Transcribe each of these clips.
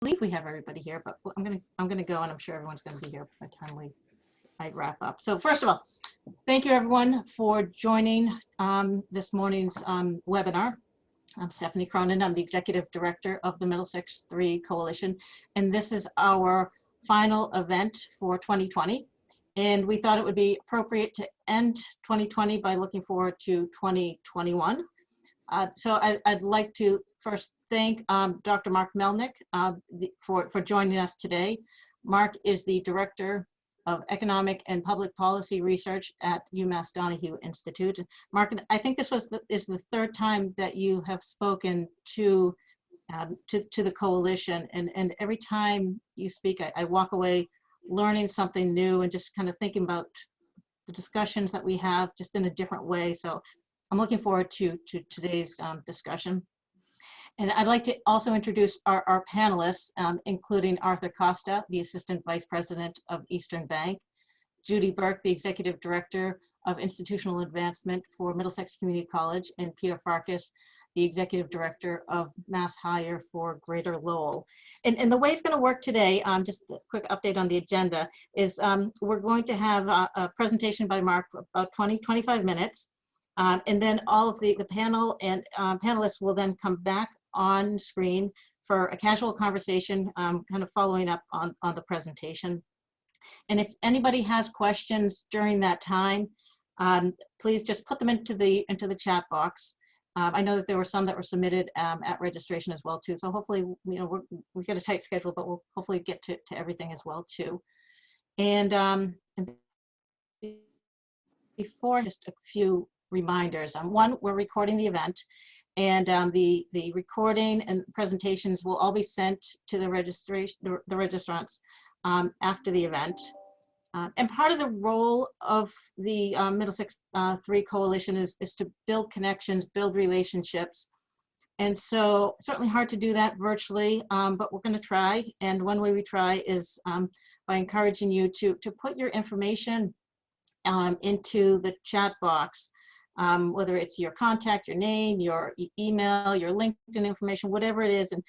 believe we have everybody here, but I'm gonna go, and I'm sure everyone's gonna be here by the time I wrap up. So first of all, thank you everyone for joining this morning's webinar. I'm Stephanie Cronin. I'm the Executive Director of the Middlesex 3 Coalition, and this is our final event for 2020. And we thought it would be appropriate to end 2020 by looking forward to 2021. So I'd like to first thank Dr. Mark Melnik for joining us today. Mark is the Director of Economic and Public Policy Research at UMass Donahue Institute. Mark, I think this is the third time that you have spoken to the coalition, and every time you speak, I walk away learning something new and just kind of thinking about the discussions that we have just in a different way. So I'm looking forward to today's discussion. And I'd like to also introduce our panelists, including Arthur Costa, the Assistant Vice President of Eastern Bank, Judy Burke, the Executive Director of Institutional Advancement for Middlesex Community College, and Peter Farkas, the Executive Director of Mass Hire for Greater Lowell. And the way it's going to work today, just a quick update on the agenda, is we're going to have a presentation by Mark for about 20-25 minutes. And then all of the panel and panelists will then come back on screen for a casual conversation, kind of following up on the presentation. And if anybody has questions during that time, please just put them into the chat box. I know that there were some that were submitted at registration as well too. So hopefully, we've got a tight schedule, but we'll hopefully get to everything as well too. And before, just a few reminders. One, we're recording the event, and the recording and presentations will all be sent to the registrants after the event. And part of the role of the Middlesex 3 Coalition is to build connections, build relationships. And so certainly hard to do that virtually, but we're going to try. And one way we try is by encouraging you to put your information into the chat box. Whether it's your contact, your name, your email, your LinkedIn information, whatever it is, and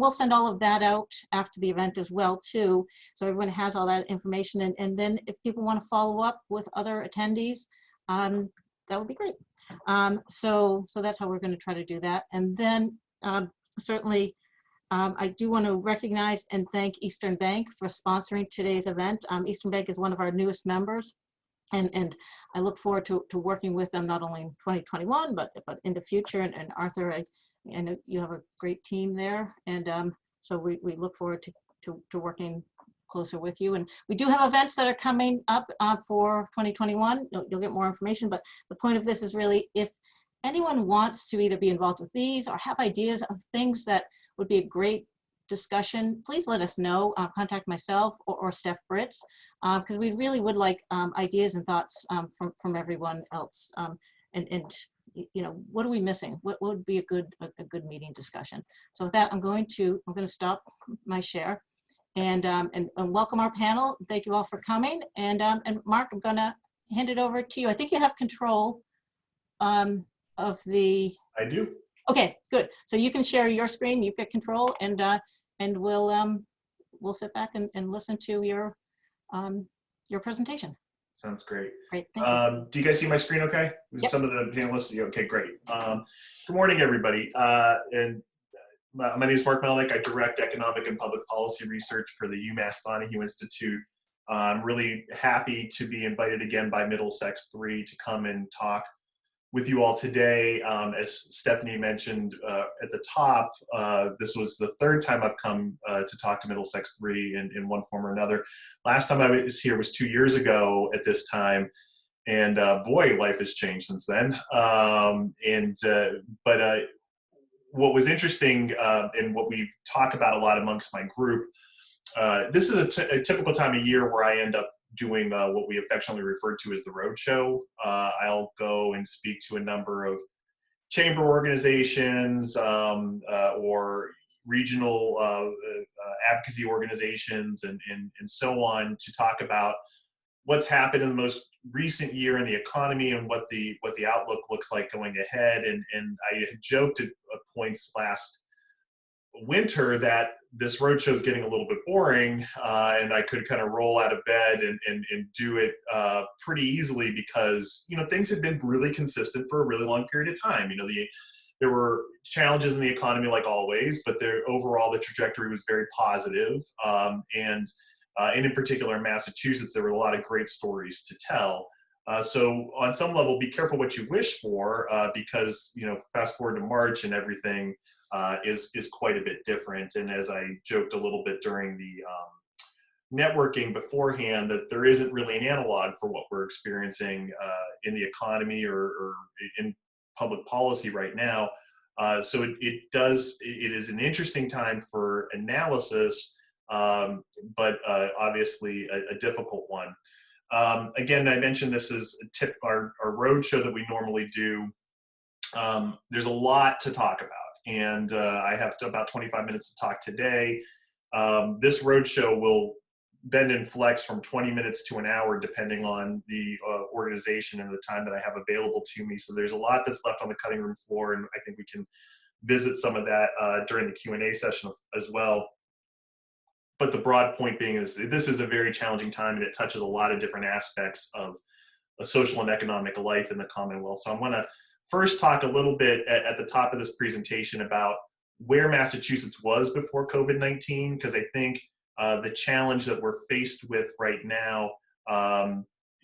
we'll send all of that out after the event as well too, so everyone has all that information. And then if people want to follow up with other attendees, that would be great. So that's how we're going to try to do that. And then certainly, I do want to recognize and thank Eastern Bank for sponsoring today's event. Eastern Bank is one of our newest members. And I look forward to working with them not only in 2021, but in the future. And Arthur, I know you have a great team there. And so we look forward to working closer with you. And we do have events that are coming up for 2021. You'll get more information. But the point of this is really, if anyone wants to either be involved with these or have ideas of things that would be a great discussion, please let us know. Contact myself or Steph Britz, because we really would like ideas and thoughts from everyone else. And what are we missing? What would be a good meeting discussion? So with that, I'm going to stop my share and welcome our panel. Thank you all for coming. And Mark, I'm going to hand it over to you. I think you have control of the. I do. Okay, good. So you can share your screen. You've got control, and we'll sit back and listen to your presentation. Sounds great. Great. Thank you. Do you guys see my screen? Okay. Yep. Some of the panelists. Okay, great. Good morning, everybody. And my name is Mark Melnik. I direct economic and public policy research for the UMass Donahue Institute. I'm really happy to be invited again by Middlesex 3 to come and talk with you all today. As Stephanie mentioned at the top, this was the third time I've come to talk to Middlesex 3 in one form or another. Last time I was here was 2 years ago at this time, and boy, life has changed since then. But what was interesting and what we talk about a lot amongst my group, this is a typical time of year where I end up doing what we affectionately refer to as the roadshow. I'll go and speak to a number of chamber organizations or regional advocacy organizations and so on to talk about what's happened in the most recent year in the economy and what the outlook looks like going ahead. And I had joked at points last winter that this roadshow is getting a little bit boring, and I could kind of roll out of bed and do it pretty easily because, you know, things had been really consistent for a really long period of time. You know, there were challenges in the economy like always, but overall the trajectory was very positive. And in particular in Massachusetts, there were a lot of great stories to tell. So on some level, be careful what you wish for, because, you know, fast forward to March and everything is quite a bit different. And as I joked a little bit during the networking beforehand, that there isn't really an analog for what we're experiencing in the economy or in public policy right now. So it is an interesting time for analysis, but obviously a difficult one. Again, I mentioned this is our road show that we normally do. There's a lot to talk about, and I have about 25 minutes to talk today. This road show will bend and flex from 20 minutes to an hour, depending on the organization and the time that I have available to me. So there's a lot that's left on the cutting room floor, and I think we can visit some of that during the Q&A session as well. But the broad point being is this is a very challenging time, and it touches a lot of different aspects of a social and economic life in the Commonwealth. So I'm going to first talk a little bit at the top of this presentation about where Massachusetts was before COVID-19, because I think the challenge that we're faced with right now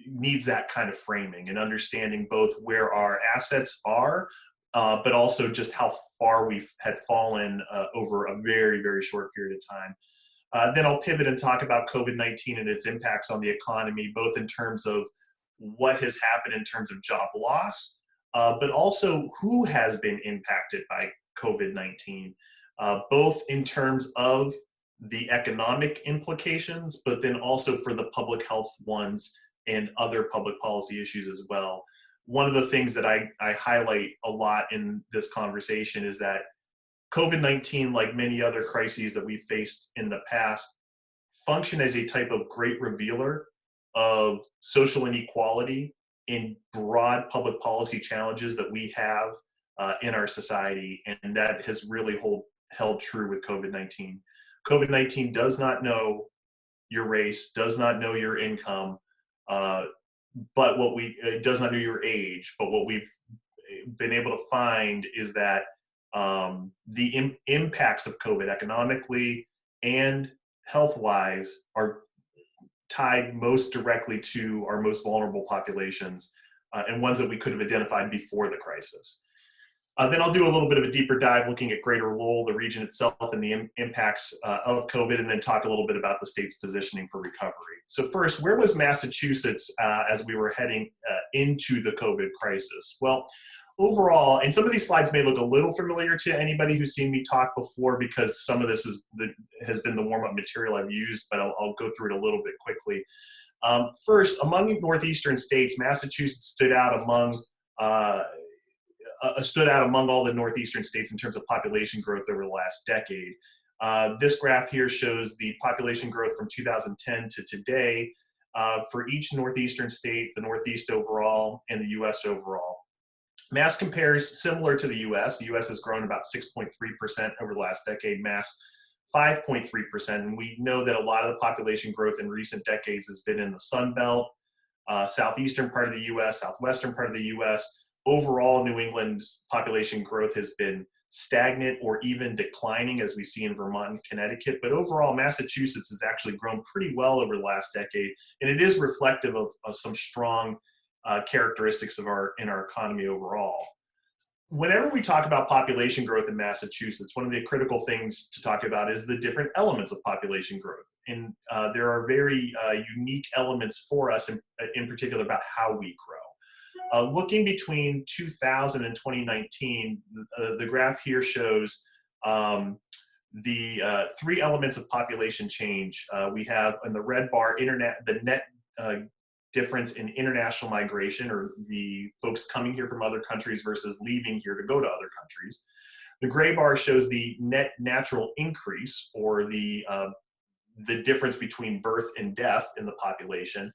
needs that kind of framing and understanding both where our assets are, but also just how far we've had fallen over a very, very short period of time. Then I'll pivot and talk about COVID-19 and its impacts on the economy, both in terms of what has happened in terms of job loss, but also who has been impacted by COVID-19, both in terms of the economic implications, but then also for the public health ones and other public policy issues as well. One of the things that I highlight a lot in this conversation is that COVID-19, like many other crises that we've faced in the past, function as a type of great revealer of social inequality in broad public policy challenges that we have in our society, and that has really held true with COVID-19. COVID-19 does not know your race, does not know your income, but it does not know your age. But what we've been able to find is that the impacts of COVID economically and health-wise are tied most directly to our most vulnerable populations, and ones that we could have identified before the crisis. Then I'll do a little bit of a deeper dive looking at Greater Lowell, the region itself, and the impacts of COVID, and then talk a little bit about the state's positioning for recovery. So first, where was Massachusetts as we were heading into the COVID crisis? Well, overall, and some of these slides may look a little familiar to anybody who's seen me talk before, because some of this has been the warm-up material I've used, but I'll go through it a little bit quickly. First, among northeastern states, Massachusetts stood out among all the northeastern states in terms of population growth over the last decade. This graph here shows the population growth from 2010 to today for each northeastern state, the Northeast overall, and the U.S. overall. Mass compares similar to the U.S. The U.S. has grown about 6.3% over the last decade, Mass 5.3%. And we know that a lot of the population growth in recent decades has been in the Sun Belt, southeastern part of the U.S., southwestern part of the U.S. Overall, New England's population growth has been stagnant or even declining, as we see in Vermont and Connecticut. But overall, Massachusetts has actually grown pretty well over the last decade, and it is reflective of some strong characteristics in our economy overall. Whenever we talk about population growth in Massachusetts, one of the critical things to talk about is the different elements of population growth. And there are very unique elements for us, in particular, about how we grow. Looking between 2000 and 2019, the graph here shows the three elements of population change. We have in the red bar the net difference in international migration, or the folks coming here from other countries versus leaving here to go to other countries. The gray bar shows the net natural increase, or the difference between birth and death in the population.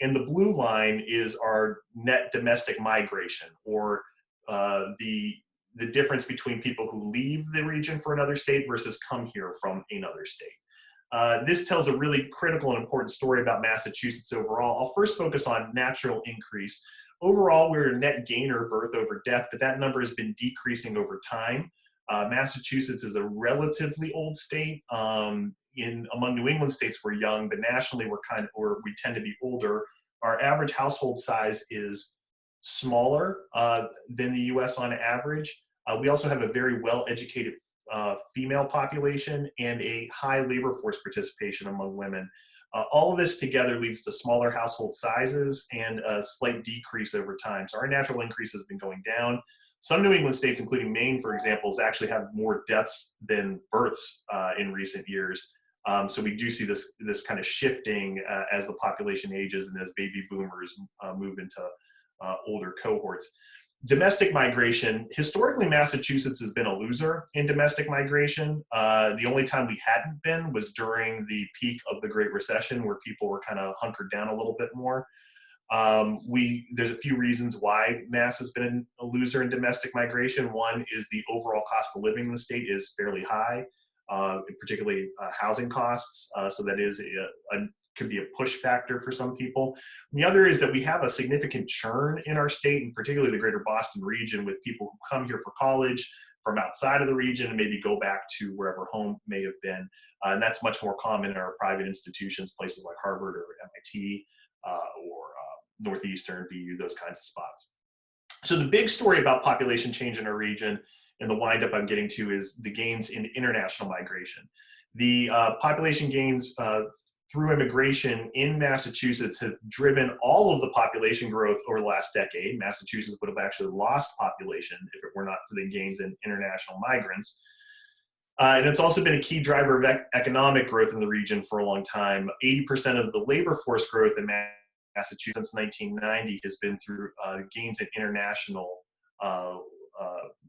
And the blue line is our net domestic migration, or the the difference between people who leave the region for another state versus come here from another state. This tells a really critical and important story about Massachusetts overall. I'll first focus on natural increase. Overall, we're a net gainer birth over death, but that number has been decreasing over time. Massachusetts is a relatively old state. Among New England states, we're young, but nationally we tend to be older. Our average household size is smaller than the U.S. on average. We also have a very well-educated female population and a high labor force participation among women. All of this together leads to smaller household sizes and a slight decrease over time. So our natural increase has been going down. Some New England states, including Maine, for example, actually have more deaths than births in recent years. So we do see this kind of shifting as the population ages and as baby boomers move into older cohorts. Domestic migration, historically Massachusetts has been a loser in domestic migration. The only time we hadn't been was during the peak of the Great Recession, where people were kind of hunkered down a little bit more. There's a few reasons why Mass has been a loser in domestic migration. One is the overall cost of living in the state is fairly high, particularly housing costs. So that is could be a push factor for some people. And the other is that we have a significant churn in our state, and particularly the greater Boston region, with people who come here for college from outside of the region and maybe go back to wherever home may have been. And that's much more common in our private institutions, places like Harvard or MIT or Northeastern, BU, those kinds of spots. So the big story about population change in our region, and the windup I'm getting to, is the gains in international migration. The population gains through immigration in Massachusetts have driven all of the population growth over the last decade. Massachusetts would have actually lost population if it were not for the gains in international migrants. And it's also been a key driver of economic growth in the region for a long time. 80% of the labor force growth in Massachusetts since 1990 has been through gains in international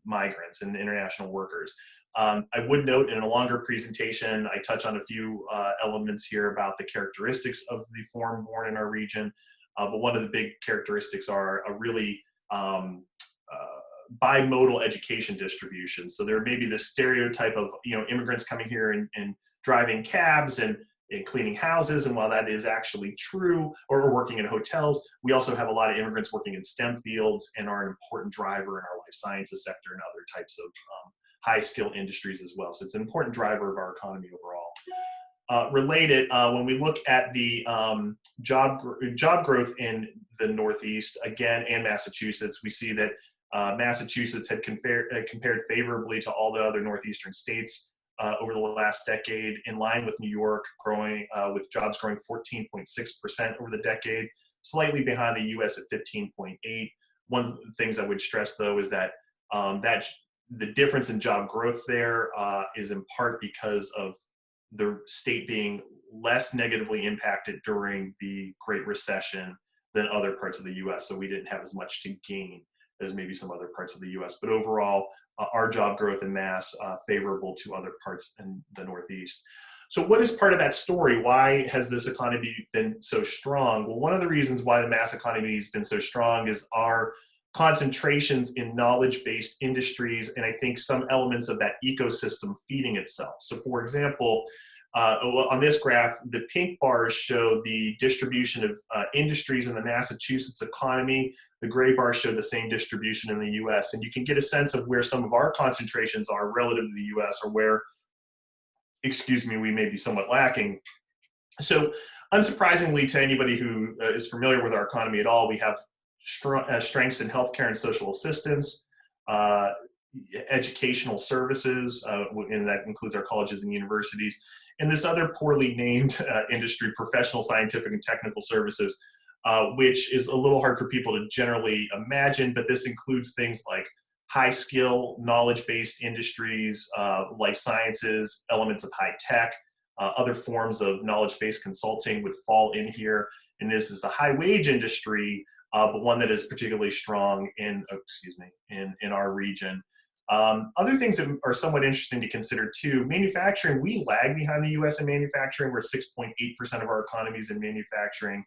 migrants and international workers. I would note in a longer presentation, I touch on a few elements here about the characteristics of the foreign-born in our region, but one of the big characteristics are a really bimodal education distribution. So there may be this stereotype of immigrants coming here and driving cabs and cleaning houses, and while that is actually true, or working in hotels, we also have a lot of immigrants working in STEM fields and are an important driver in our life sciences sector and other types of high-skill industries as well. So it's an important driver of our economy overall. Related, when we look at the job growth in the Northeast, again, and Massachusetts, we see that Massachusetts had compared favorably to all the other Northeastern states over the last decade, in line with New York, growing with jobs growing 14.6% over the decade, slightly behind the U.S. at 15.8%. One of the things I would stress, though, is that the difference in job growth there is in part because of the state being less negatively impacted during the Great Recession than other parts of the U.S. So we didn't have as much to gain as maybe some other parts of the U.S. But overall, our job growth in Mass favorable to other parts in the Northeast. So what is part of that story? Why has this economy been so strong? Well, one of the reasons why the Mass economy has been so strong is our concentrations in knowledge-based industries, and I think some elements of that ecosystem feeding itself. So for example, on this graph, the pink bars show the distribution of industries in the Massachusetts economy. The gray bars show the same distribution in the US. And you can get a sense of where some of our concentrations are relative to the US, or where, we may be somewhat lacking. So unsurprisingly to anybody who is familiar with our economy at all, we have strengths in healthcare and social assistance, educational services, and that includes our colleges and universities, and this other poorly named industry, professional, scientific, and technical services, which is a little hard for people to generally imagine, but this includes things like high-skill, knowledge-based industries, life sciences, elements of high tech, other forms of knowledge-based consulting would fall in here, and this is a high-wage industry, but one that is particularly strong in our region. Other things that are somewhat interesting to consider too, manufacturing, we lag behind the US in manufacturing. We're 6.8% of our economy is in manufacturing,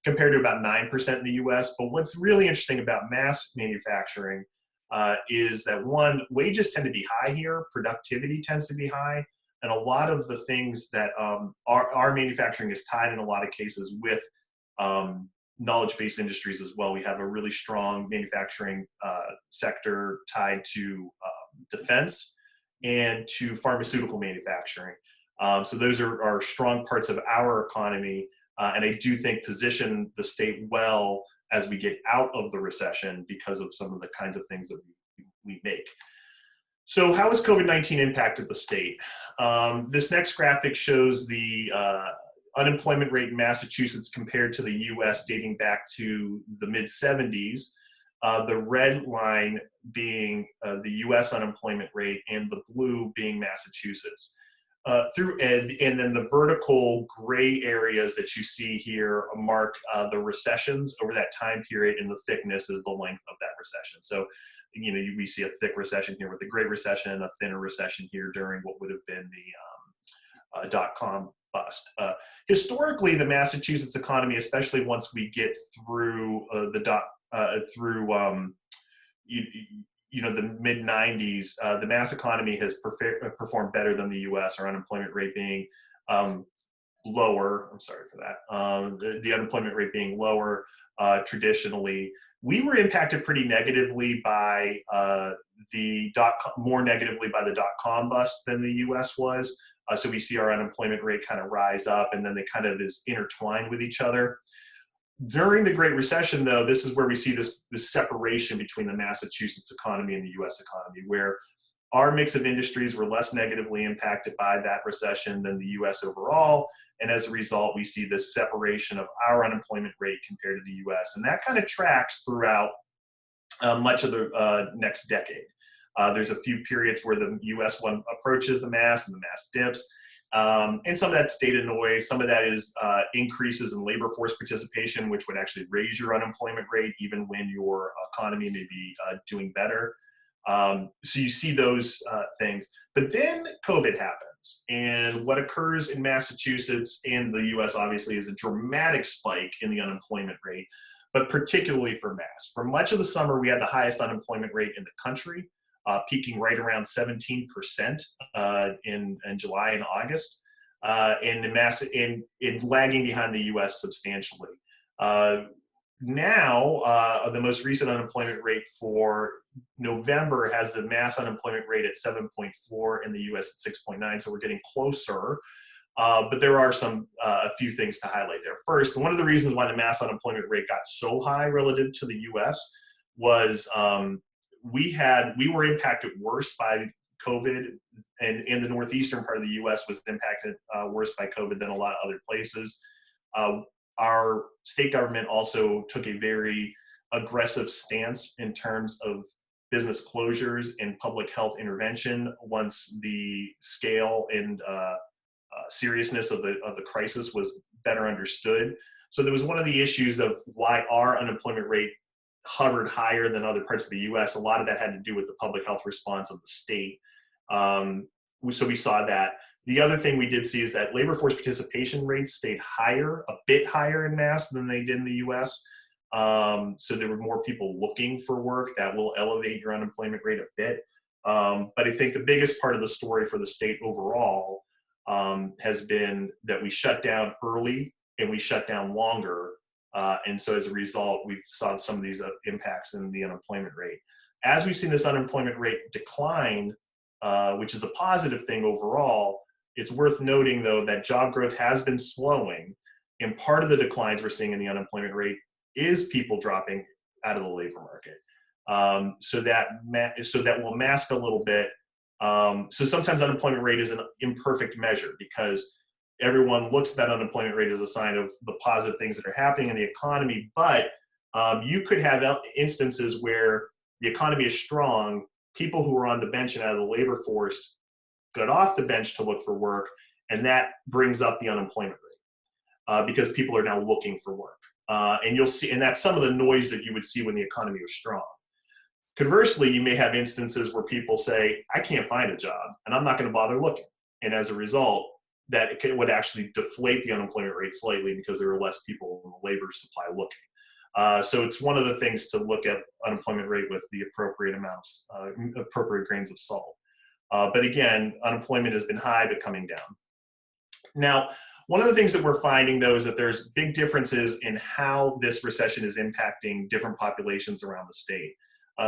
compared to about 9% in the US. But what's really interesting about Mass manufacturing is that one, wages tend to be high here, productivity tends to be high, and a lot of the things that our manufacturing is tied in a lot of cases with knowledge-based industries as well. We have a really strong manufacturing sector tied to defense and to pharmaceutical manufacturing. So those are strong parts of our economy, and I do think position the state well as we get out of the recession because of some of the kinds of things that we make. So how has COVID-19 impacted the state? This next graphic shows the unemployment rate in Massachusetts compared to the US dating back to the mid-70s. The red line being the US unemployment rate and the blue being Massachusetts. And then the vertical gray areas that you see here mark the recessions over that time period, and the thickness is the length of that recession. So, you know, we see a thick recession here with the Great Recession, a thinner recession here during what would have been the dot-com bust. Historically, the Massachusetts economy, especially once we get through the mid 90s, the Mass economy has performed better than the US, our unemployment rate being lower. I'm sorry for that. The unemployment rate being lower traditionally. We were impacted pretty negatively by more negatively by the dot-com bust than the US was. So we see our unemployment rate kind of rise up, and then they kind of is intertwined with each other. During the Great Recession, though, this is where we see this separation between the Massachusetts economy and the US economy, where our mix of industries were less negatively impacted by that recession than the US overall. And as a result, we see this separation of our unemployment rate compared to the US. And that kind of tracks throughout much of the next decade. There's a few periods where the US one approaches the Mass and the Mass dips. And some of that's data noise. Some of that is increases in labor force participation, which would actually raise your unemployment rate even when your economy may be doing better. So you see those things. But then COVID happens. And what occurs in Massachusetts and the US obviously is a dramatic spike in the unemployment rate, but particularly for Mass. For much of the summer, we had the highest unemployment rate in the country. Peaking right around 17% in July and August, and lagging behind the U.S. substantially. Now, the most recent unemployment rate for November has the Mass unemployment rate at 7.4 and the U.S. at 6.9, so we're getting closer. But there are a few things to highlight there. First, one of the reasons why the Mass unemployment rate got so high relative to the U.S. was we were impacted worse by COVID, and in the northeastern part of the U.S. was impacted worse by COVID than a lot of other places. Our state government also took a very aggressive stance in terms of business closures and public health intervention once the scale and seriousness of the crisis was better understood. So there was one of the issues of why our unemployment rate hovered higher than other parts of the U.S. A lot of that had to do with the public health response of the state. So we saw that. The other thing we did see is that labor force participation rates stayed higher, a bit higher in Mass than they did in the U.S. So there were more people looking for work. That will elevate your unemployment rate a bit. But I think the biggest part of the story for the state overall has been that we shut down early and we shut down longer. And so as a result, we've saw some of these impacts in the unemployment rate. As we've seen this unemployment rate decline, which is a positive thing overall, it's worth noting, though, that job growth has been slowing. And part of the declines we're seeing in the unemployment rate is people dropping out of the labor market. So that will mask a little bit. So sometimes unemployment rate is an imperfect measure because everyone looks at that unemployment rate as a sign of the positive things that are happening in the economy. But you could have instances where the economy is strong, people who are on the bench and out of the labor force got off the bench to look for work, and that brings up the unemployment rate because people are now looking for work. And you'll see, and that's some of the noise that you would see when the economy was strong. Conversely, you may have instances where people say, I can't find a job and I'm not going to bother looking. And as a result, that would actually deflate the unemployment rate slightly because there are less people in the labor supply looking. So it's one of the things to look at unemployment rate with the appropriate amounts, appropriate grains of salt. But again, unemployment has been high, but coming down. Now, one of the things that we're finding, though, is that there's big differences in how this recession is impacting different populations around the state.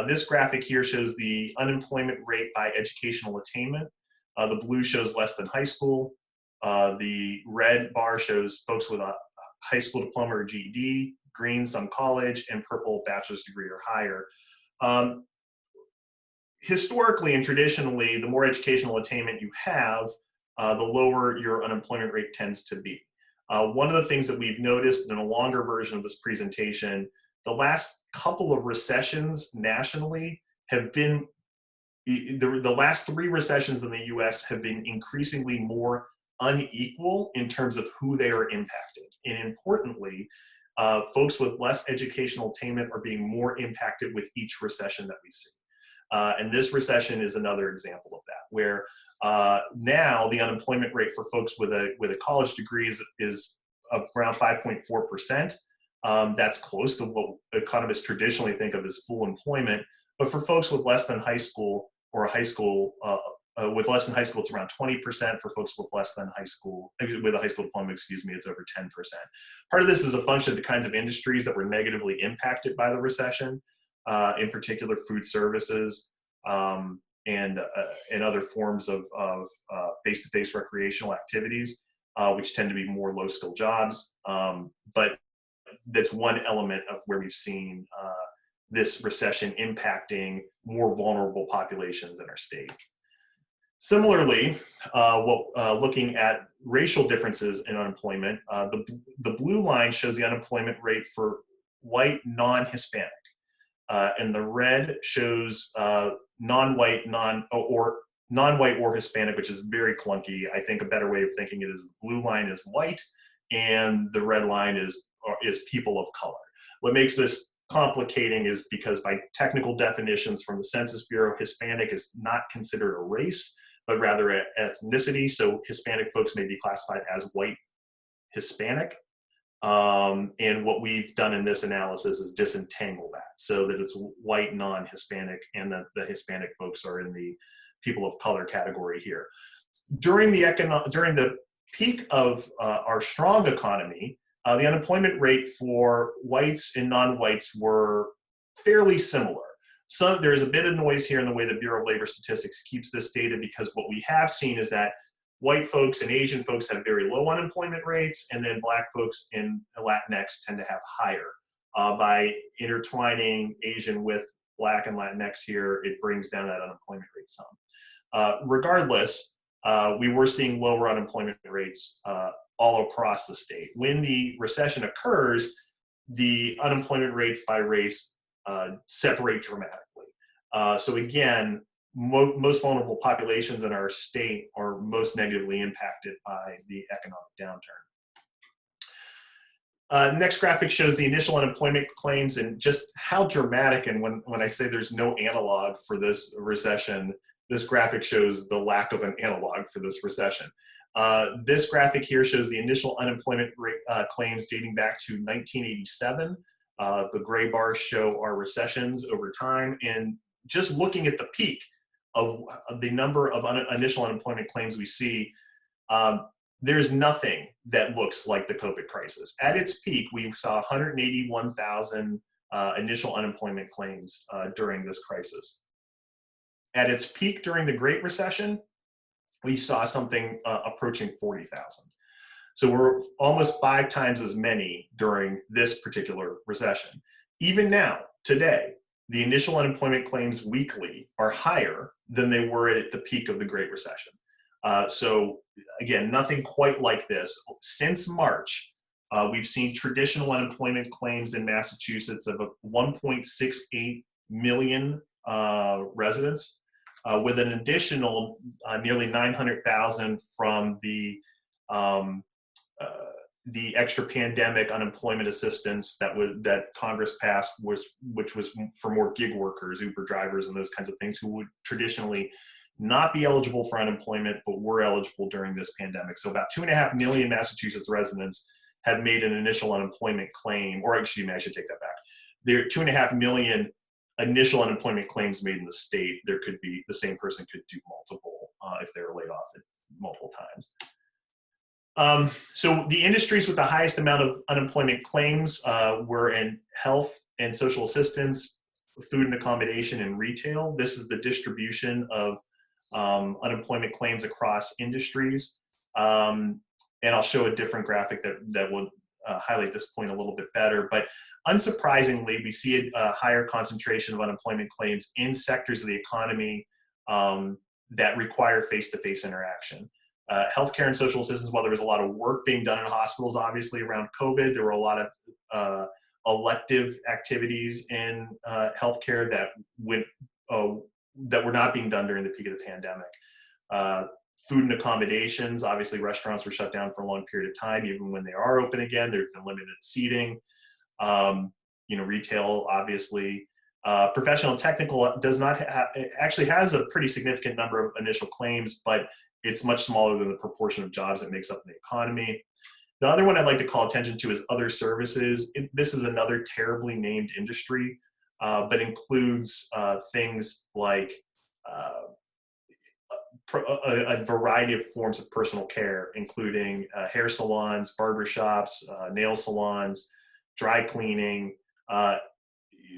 This graphic here shows the unemployment rate by educational attainment. The blue shows less than high school. The red bar shows folks with a high school diploma or GED, green some college, and purple bachelor's degree or higher. Historically and traditionally, the more educational attainment you have, the lower your unemployment rate tends to be. One of the things that we've noticed in a longer version of this presentation, the last couple of recessions nationally have been, the last 3 recessions in the US have been increasingly more unequal in terms of who they are impacting. And importantly, folks with less educational attainment are being more impacted with each recession that we see. And this recession is another example of that, where now the unemployment rate for folks with a college degree is around 5.4%. That's close to what economists traditionally think of as full employment. But for folks with less than high school or a high school, with less than high school, it's around 20%. For folks with less than high school, with a high school diploma, excuse me, it's over 10%. Part of this is a function of the kinds of industries that were negatively impacted by the recession. In particular, food services and other forms of face-to-face recreational activities, which tend to be more low-skill jobs. But that's one element of where we've seen this recession impacting more vulnerable populations in our state. Similarly, looking at racial differences in unemployment, the blue line shows the unemployment rate for white non-Hispanic. And the red shows non-white or Hispanic, which is very clunky. I think a better way of thinking it is the blue line is white and the red line is people of color. What makes this complicating is because by technical definitions from the Census Bureau, Hispanic is not considered a race, but rather an ethnicity. So Hispanic folks may be classified as white Hispanic. And what we've done in this analysis is disentangle that so that it's white non-Hispanic and the Hispanic folks are in the people of color category here. During the peak of our strong economy, the unemployment rate for whites and non-whites were fairly similar. So there's a bit of noise here in the way the Bureau of Labor Statistics keeps this data, because what we have seen is that white folks and Asian folks have very low unemployment rates, and then Black folks and Latinx tend to have higher. By intertwining Asian with Black and Latinx here, it brings down that unemployment rate some. Regardless, we were seeing lower unemployment rates all across the state. When the recession occurs, the unemployment rates by race separate dramatically. So again, most vulnerable populations in our state are most negatively impacted by the economic downturn. Next graphic shows the initial unemployment claims and just how dramatic, and when I say there's no analog for this recession, this graphic shows the lack of an analog for this recession. This graphic here shows the initial unemployment rate, claims dating back to 1987. The gray bars show our recessions over time, and just looking at the peak of the number of initial unemployment claims we see, there's nothing that looks like the COVID crisis. At its peak, we saw 181,000 initial unemployment claims during this crisis. At its peak during the Great Recession, we saw something approaching 40,000. So we're almost 5 times as many during this particular recession. Even now, today, the initial unemployment claims weekly are higher than they were at the peak of the Great Recession. So again, nothing quite like this. Since March, we've seen traditional unemployment claims in Massachusetts of 1.68 million residents, with an additional nearly 900,000 from the extra pandemic unemployment assistance that Congress passed, which was for more gig workers, Uber drivers, and those kinds of things who would traditionally not be eligible for unemployment, but were eligible during this pandemic. So about 2.5 million Massachusetts residents have made an initial unemployment claim, or excuse me, I should take that back. There are 2.5 million initial unemployment claims made in the state. There could be, the same person could do multiple if they were laid off multiple times. So the industries with the highest amount of unemployment claims were in health and social assistance, food and accommodation, and retail. This is the distribution of unemployment claims across industries. And I'll show a different graphic that will highlight this point a little bit better. But unsurprisingly, we see a higher concentration of unemployment claims in sectors of the economy that require face-to-face interaction. Healthcare and social assistance, while there was a lot of work being done in hospitals, obviously around COVID, there were a lot of elective activities in healthcare that were not being done during the peak of the pandemic. Food and accommodations, obviously restaurants were shut down for a long period of time. Even when they are open again, there's been limited seating. Retail, obviously. Professional and technical does not have, it actually has a pretty significant number of initial claims, but it's much smaller than the proportion of jobs it makes up in the economy. The other one I'd like to call attention to is other services. This is another terribly named industry, but includes things like a variety of forms of personal care, including hair salons, barbershops, nail salons, dry cleaning,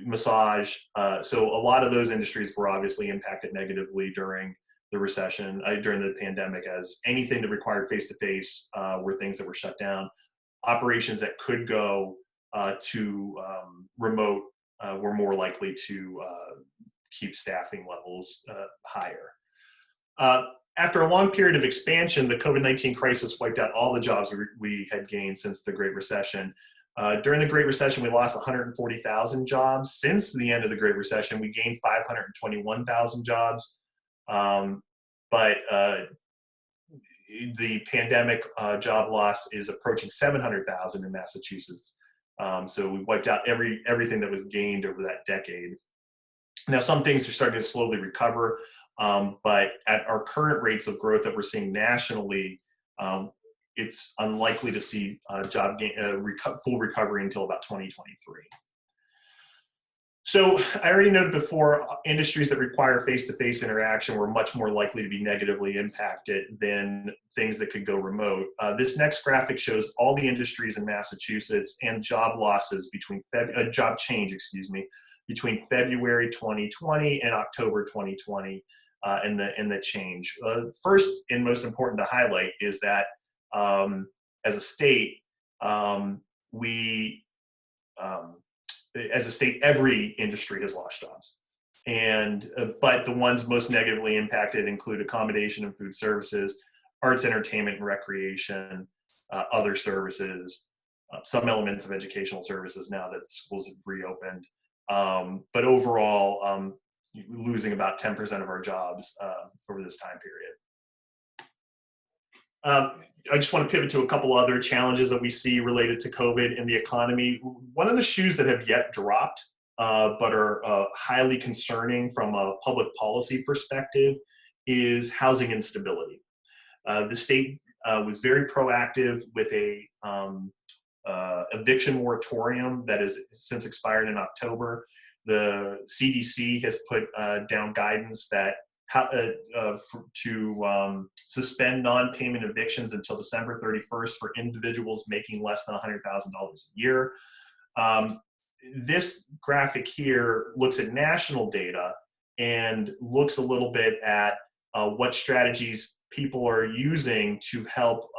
massage. So a lot of those industries were obviously impacted negatively during the recession, during the pandemic, as anything that required face-to-face were things that were shut down. Operations that could go to remote were more likely to keep staffing levels higher. After a long period of expansion, the COVID-19 crisis wiped out all the jobs we had gained since the Great Recession. During the Great Recession, we lost 140,000 jobs. Since the end of the Great Recession, we gained 521,000 jobs. But the pandemic job loss is approaching 700,000 in Massachusetts. So we wiped out everything that was gained over that decade. Now, some things are starting to slowly recover, but at our current rates of growth that we're seeing nationally, it's unlikely to see full recovery until about 2023. So I already noted before, industries that require face-to-face interaction were much more likely to be negatively impacted than things that could go remote. This next graphic shows all the industries in Massachusetts and job losses job change, between February 2020 and October 2020, and the change. First and most important to highlight is that as a state, every industry has lost jobs, but the ones most negatively impacted include accommodation and food services, arts, entertainment, and recreation, other services, some elements of educational services now that schools have reopened. But overall, losing about 10% of our jobs over this time period. I just want to pivot to a couple other challenges that we see related to COVID in the economy. One of the shoes that have yet dropped, but are highly concerning from a public policy perspective, is housing instability. The state was very proactive with a eviction moratorium that has since expired in October. The CDC has put down guidance that to suspend non-payment evictions until December 31st for individuals making less than $100,000 a year. This graphic here looks at national data and looks a little bit at what strategies people are using to help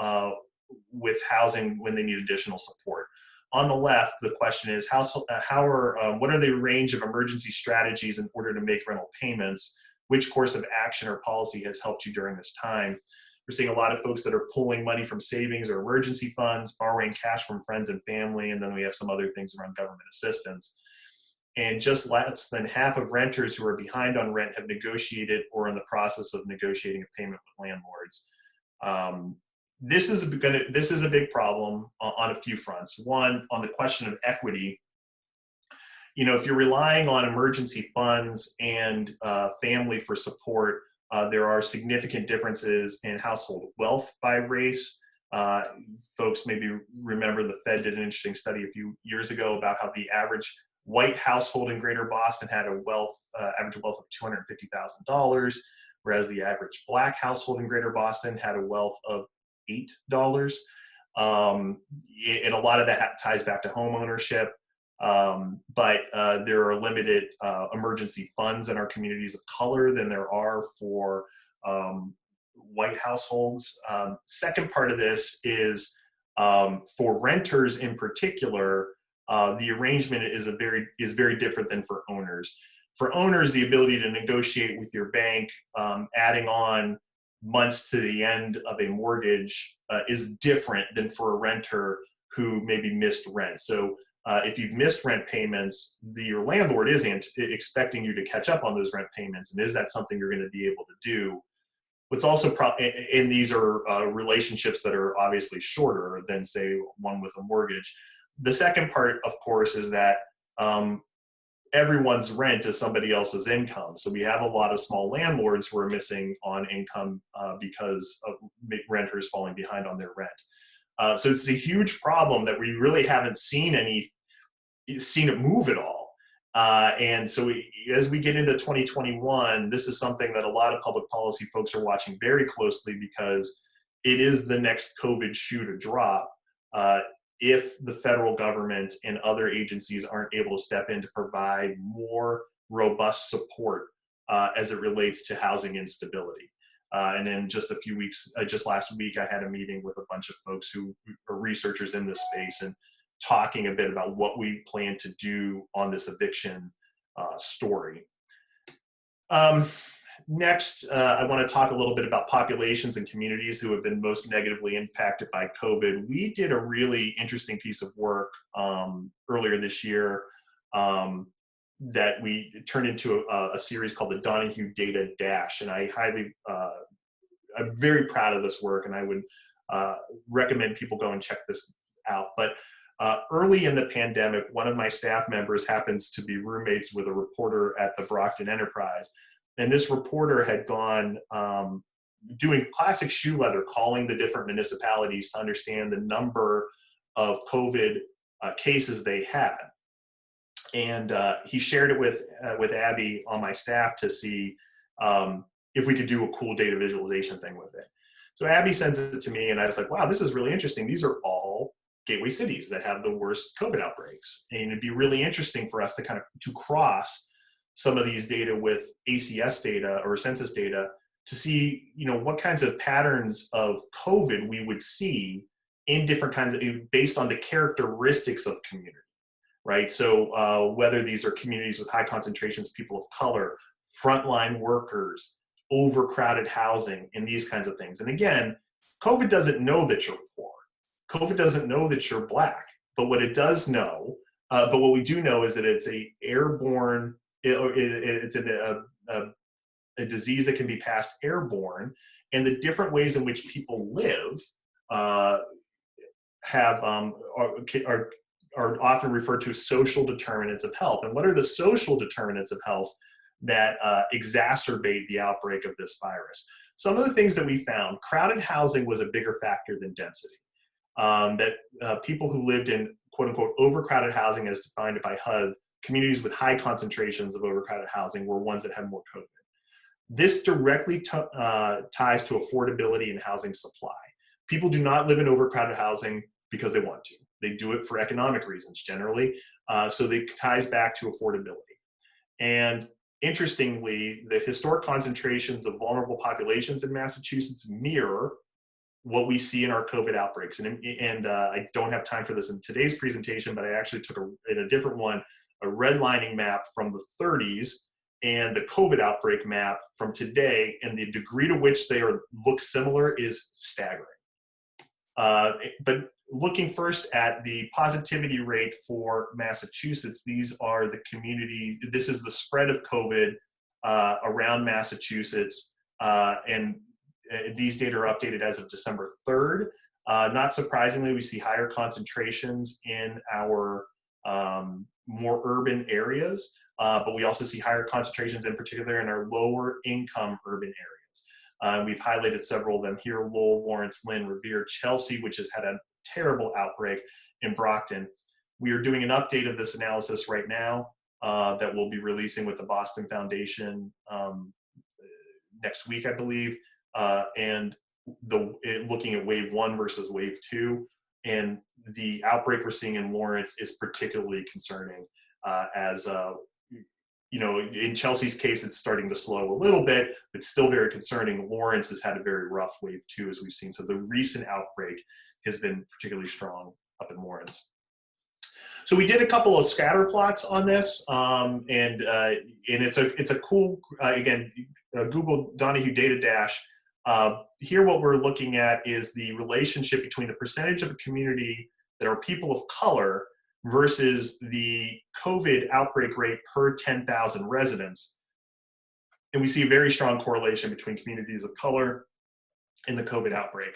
with housing when they need additional support. On the left, the question is, what are the range of emergency strategies in order to make rental payments? Which course of action or policy has helped you during this time? We're seeing a lot of folks that are pulling money from savings or emergency funds, borrowing cash from friends and family, and then we have some other things around government assistance. And just less than half of renters who are behind on rent have negotiated or are in the process of negotiating a payment with landlords. This is a big problem on a few fronts. One, on the question of equity. If you're relying on emergency funds and family for support, there are significant differences in household wealth by race. Folks maybe remember the Fed did an interesting study a few years ago about how the average white household in Greater Boston had a average wealth of $250,000, whereas the average Black household in Greater Boston had a wealth of $8. And a lot of that ties back to home ownership. But there are limited emergency funds in our communities of color than there are for white households. Second part of this is for renters in particular, the arrangement is very different than for owners. For owners, the ability to negotiate with your bank, adding on months to the end of a mortgage is different than for a renter who maybe missed rent. So if you've missed rent payments, your landlord isn't expecting you to catch up on those rent payments. And is that something you're going to be able to do? What's also, and these are relationships that are obviously shorter than, say, one with a mortgage. The second part, of course, is that everyone's rent is somebody else's income. So we have a lot of small landlords who are missing on income because of renters falling behind on their rent. So it's a huge problem that we really haven't seen it move at all. And so as we get into 2021, this is something that a lot of public policy folks are watching very closely because it is the next COVID shoe to drop if the federal government and other agencies aren't able to step in to provide more robust support as it relates to housing instability. And in just a few weeks, just last week, I had a meeting with a bunch of folks who are researchers in this space and talking a bit about what we plan to do on this eviction story. Next, I want to talk a little bit about populations and communities who have been most negatively impacted by COVID. We did a really interesting piece of work earlier this year that we turned into a series called the Donohue Data Dash, and I'm very proud of this work, and I would recommend people go and check this out. But early in the pandemic, one of my staff members happens to be roommates with a reporter at the Brockton Enterprise. And this reporter had gone doing classic shoe leather, calling the different municipalities to understand the number of COVID cases they had. And he shared it with Abby on my staff to see if we could do a cool data visualization thing with it. So Abby sends it to me, and I was like, wow, this is really interesting. These are all gateway cities that have the worst COVID outbreaks. And it'd be really interesting for us to cross some of these data with ACS data or census data to see, what kinds of patterns of COVID we would see in different kinds of, based on the characteristics of community, right? So whether these are communities with high concentrations of people of color, frontline workers, overcrowded housing, and these kinds of things. And again, COVID doesn't know that you're poor. COVID doesn't know that you're Black, but what it does know, but what we do know is that it's a airborne, it's a disease that can be passed airborne, and the different ways in which people live are often referred to as social determinants of health. And what are the social determinants of health that exacerbate the outbreak of this virus? Some of the things that we found, crowded housing was a bigger factor than density. People who lived in quote unquote overcrowded housing as defined by HUD, communities with high concentrations of overcrowded housing were ones that had more COVID. This directly ties to affordability and housing supply. People do not live in overcrowded housing because they want to. They do it for economic reasons generally. So it ties back to affordability. And interestingly, the historic concentrations of vulnerable populations in Massachusetts mirror what we see in our COVID outbreaks. And I don't have time for this in today's presentation, but I actually took in a different one, a redlining map from the 30s and the COVID outbreak map from today, and the degree to which they look similar is staggering. But looking first at the positivity rate for Massachusetts, these are the community, this is the spread of COVID around Massachusetts, and these data are updated as of December 3rd. Not surprisingly, we see higher concentrations in our more urban areas, but we also see higher concentrations in particular in our lower income urban areas. We've highlighted several of them here: Lowell, Lawrence, Lynn, Revere, Chelsea, which has had a terrible outbreak, in Brockton. We are doing an update of this analysis right now that we'll be releasing with the Boston Foundation next week, I believe, and looking at wave 1 versus wave 2. And the outbreak we're seeing in Lawrence is particularly concerning, as you know, in Chelsea's case, it's starting to slow a little bit, but still very concerning. Lawrence has had a very rough wave 2, as we've seen. So the recent outbreak has been particularly strong up in Lawrence. So we did a couple of scatter plots on this, and it's a cool, again, Google Donohue data dash. Here what we're looking at is the relationship between the percentage of a community that are people of color versus the COVID outbreak rate per 10,000 residents. And we see a very strong correlation between communities of color and the COVID outbreak.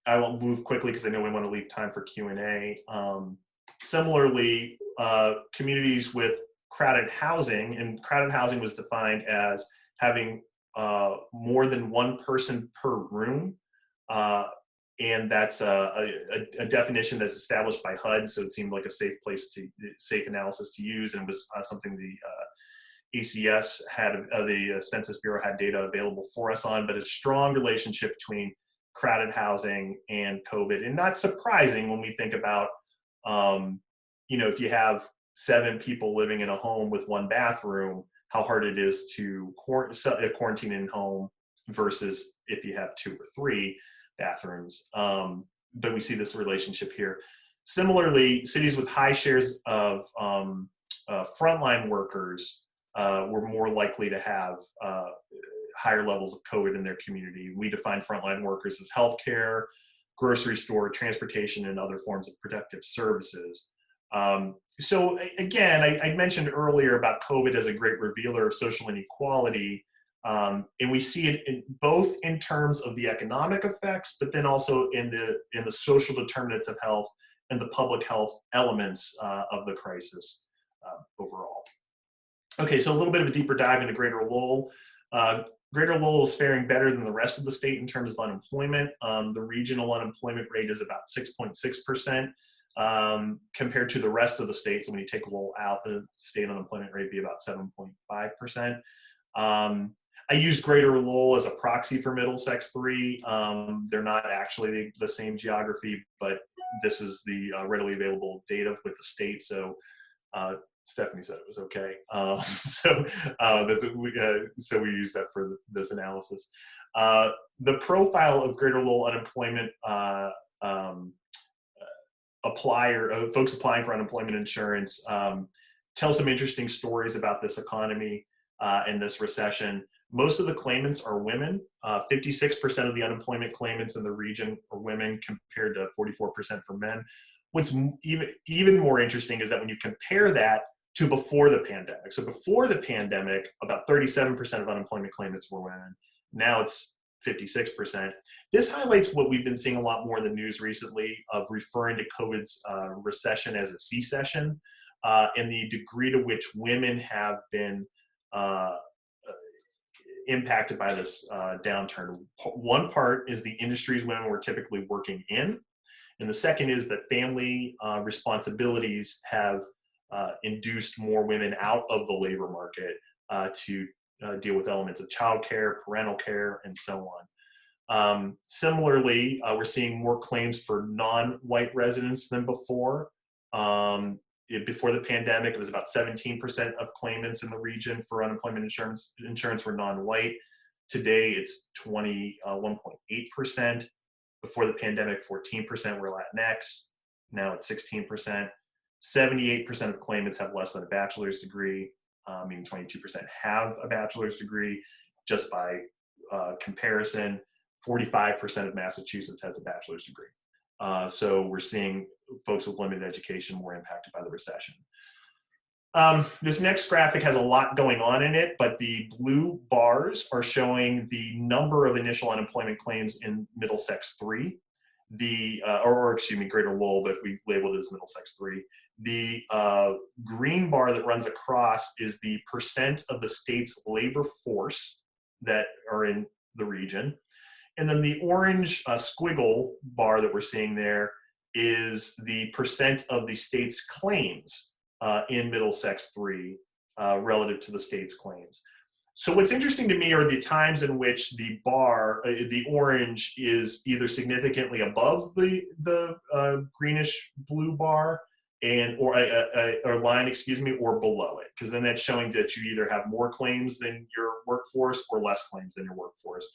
I will move quickly because I know we want to leave time for Q&A. Similarly, communities with crowded housing, and crowded housing was defined as having more than one person per room. And that's a definition that's established by HUD, so it seemed like a safe analysis to use, and was something the ACS had, the Census Bureau had data available for us on, but a strong relationship between crowded housing and COVID. And not surprising when we think about, you know, if you have 7 people living in a home with 1 bathroom, how hard it is to quarantine in home versus if you have 2 or 3 bathrooms. But we see this relationship here. Similarly, cities with high shares of frontline workers were more likely to have higher levels of COVID in their community. We define frontline workers as healthcare, grocery store, transportation, and other forms of productive services. So again, I mentioned earlier about COVID as a great revealer of social inequality. And we see it both in terms of the economic effects, but then also in the social determinants of health and the public health elements of the crisis overall. Okay, so a little bit of a deeper dive into Greater Lowell. Greater Lowell is faring better than the rest of the state in terms of unemployment. The regional unemployment rate is about 6.6%. Compared to the rest of the state. So when you take Lowell out, the state unemployment rate would be about 7.5%. I use Greater Lowell as a proxy for Middlesex 3. They're not actually the same geography, but this is the readily available data with the state. So Stephanie said it was okay. So we use that for this analysis. The profile of Greater Lowell unemployment folks applying for unemployment insurance tell some interesting stories about this economy and this recession. Most of the claimants are women. 56% of the unemployment claimants in the region are women compared to 44% for men. What's even more interesting is that when you compare that to before the pandemic. So before the pandemic, about 37% of unemployment claimants were women. Now it's 56%. This highlights what we've been seeing a lot more in the news recently of referring to COVID's recession as a C-session, and the degree to which women have been impacted by this downturn. One part is the industries women were typically working in, and the second is that family responsibilities have induced more women out of the labor market to deal with elements of childcare, parental care, and so on. Similarly, we're seeing more claims for non-white residents than before. Before the pandemic, it was about 17% of claimants in the region for unemployment insurance were non-white. Today, it's 21.8%. Before the pandemic, 14% were Latinx. Now it's 16%. 78% of claimants have less than a bachelor's degree, meaning 22% have a bachelor's degree. Just by comparison, 45% of Massachusetts has a bachelor's degree. So we're seeing folks with limited education more impacted by the recession. This next graphic has a lot going on in it, but the blue bars are showing the number of initial unemployment claims in Middlesex 3. Excuse me, Greater Lowell, but we labeled it as Middlesex 3. The green bar that runs across is the percent of the state's labor force that are in the region. And then the orange squiggle bar that we're seeing there is the percent of the state's claims in Middlesex 3 relative to the state's claims. So what's interesting to me are the times in which the bar, the orange, is either significantly above the greenish blue bar or line, excuse me, or below it, because then that's showing that you either have more claims than your workforce or less claims than your workforce.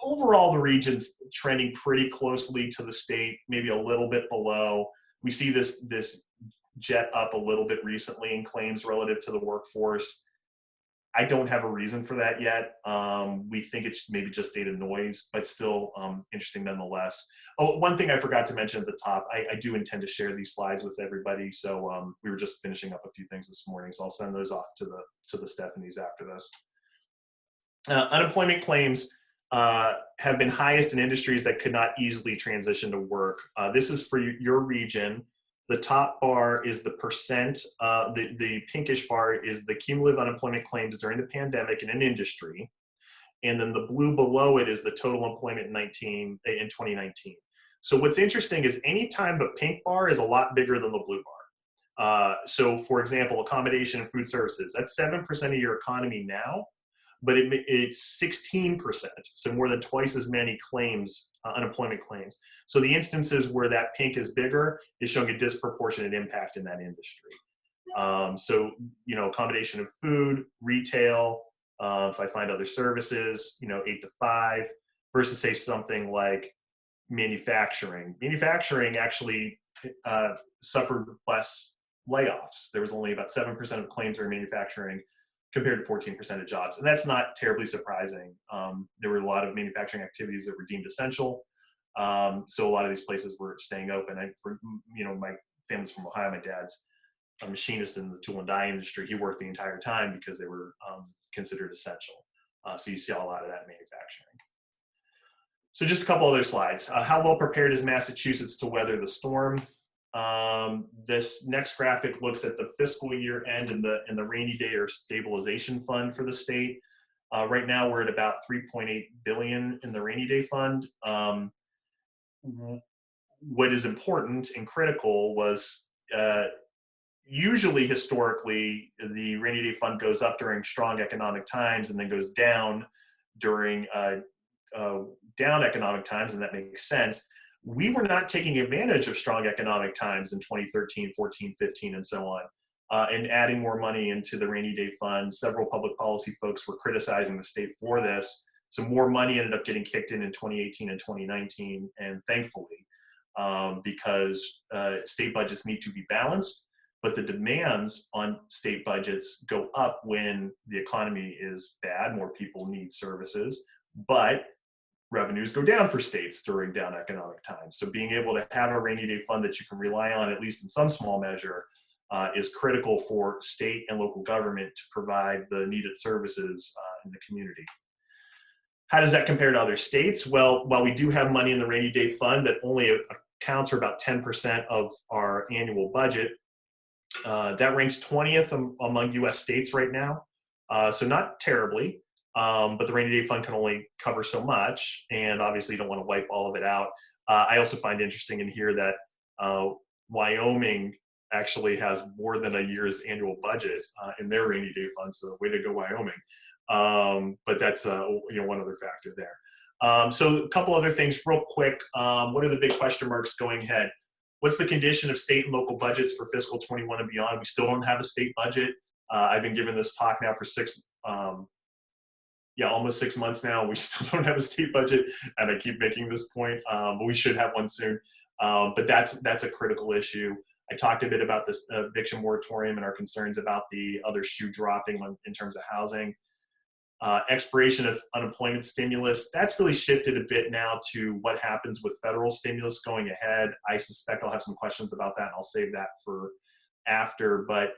Overall, the region's trending pretty closely to the state, maybe a little bit below. We see this jet up a little bit recently in claims relative to the workforce. I don't have a reason for that yet. We think it's maybe just data noise, but still interesting nonetheless. Oh, one thing I forgot to mention at the top, I do intend to share these slides with everybody. So we were just finishing up a few things this morning, so I'll send those off to the Stephanies after this. Unemployment claims have been highest in industries that could not easily transition to work. This is for your region. The top bar is the percent, the pinkish bar is the cumulative unemployment claims during the pandemic in an industry. And then the blue below it is the total employment in 2019. So what's interesting is anytime the pink bar is a lot bigger than the blue bar. So for example, accommodation and food services, that's 7% of your economy now, but it's 16%, so more than twice as many claims, unemployment claims. So the instances where that pink is bigger is showing a disproportionate impact in that industry. So, you know, accommodation and food, retail, if I find other services, you know, 8 to 5, versus say something like manufacturing. Manufacturing actually suffered less layoffs. There was only about 7% of claims in manufacturing compared to 14% of jobs. And that's not terribly surprising. There were a lot of manufacturing activities that were deemed essential. So a lot of these places were staying open. You know, my family's from Ohio. My dad's a machinist in the tool and die industry. He worked the entire time because they were considered essential. So you see a lot of that in manufacturing. So just a couple other slides. How well prepared is Massachusetts to weather the storm? This next graphic looks at the fiscal year end and the rainy day or stabilization fund for the state. Right now we're at about 3.8 billion in the rainy day fund. What is important and critical was usually historically the rainy day fund goes up during strong economic times and then goes down during down economic times, and that makes sense. We were not taking advantage of strong economic times in 2013, 14, 15, and so on, and adding more money into the rainy day fund. Several public policy folks were criticizing the state for this. So more money ended up getting kicked in 2018 and 2019, and thankfully, because state budgets need to be balanced, but the demands on state budgets go up when the economy is bad, more people need services, but revenues go down for states during down economic times. So being able to have a rainy day fund that you can rely on, at least in some small measure, is critical for state and local government to provide the needed services in the community. How does that compare to other states? Well, while we do have money in the rainy day fund that only accounts for about 10% of our annual budget, that ranks 20th among US states right now. So not terribly. But the rainy day fund can only cover so much, and obviously you don't want to wipe all of it out. I also find interesting in here that Wyoming actually has more than a year's annual budget in their rainy day fund, so way to go Wyoming. But that's you know, one other factor there. So a couple other things real quick. What are the big question marks going ahead? What's the condition of state and local budgets for fiscal 21 and beyond? We still don't have a state budget. I've been giving this talk now for almost 6 months now. We still don't have a state budget, and I keep making this point, but we should have one soon. But that's a critical issue. I talked a bit about this eviction moratorium and our concerns about the other shoe dropping in terms of housing. Expiration of unemployment stimulus, that's really shifted a bit now to what happens with federal stimulus going ahead. I suspect I'll have some questions about that, and I'll save that for after, but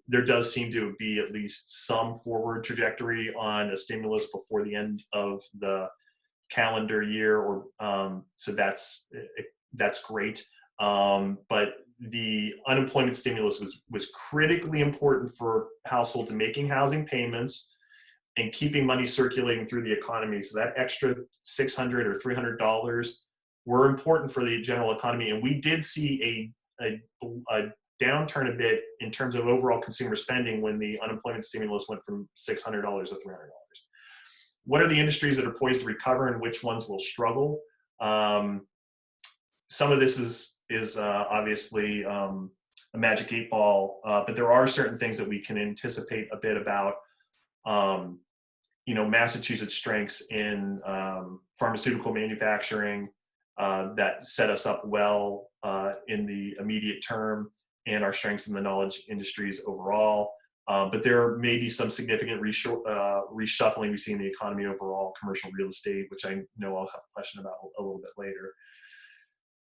there does seem to be at least some forward trajectory on a stimulus before the end of the calendar year, or so that's great. But the unemployment stimulus was critically important for households making housing payments, and keeping money circulating through the economy. So that extra $600 or $300 were important for the general economy. And we did see a downturn a bit in terms of overall consumer spending when the unemployment stimulus went from $600 to $300. What are the industries that are poised to recover and which ones will struggle? Some of this is obviously a magic 8-ball, but there are certain things that we can anticipate a bit about. Massachusetts' strengths in pharmaceutical manufacturing that set us up well in the immediate term, and our strengths in the knowledge industries overall. But there may be some significant reshuffling we see in the economy overall, commercial real estate, which I know I'll have a question about a little bit later.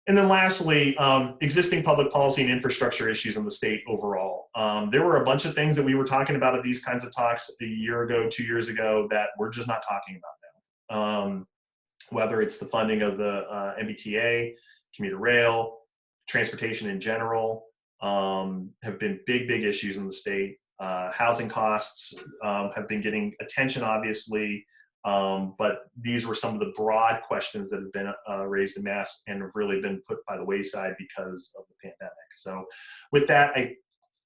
And then lastly, existing public policy and infrastructure issues in the state overall. There were a bunch of things that we were talking about at these kinds of talks a year ago, 2 years ago, that we're just not talking about now. Whether it's the funding of the MBTA, commuter rail, transportation in general, have been big issues in the state. Housing costs have been getting attention, obviously, but these were some of the broad questions that have been raised en masse and have really been put by the wayside because of the pandemic. So with that, I'm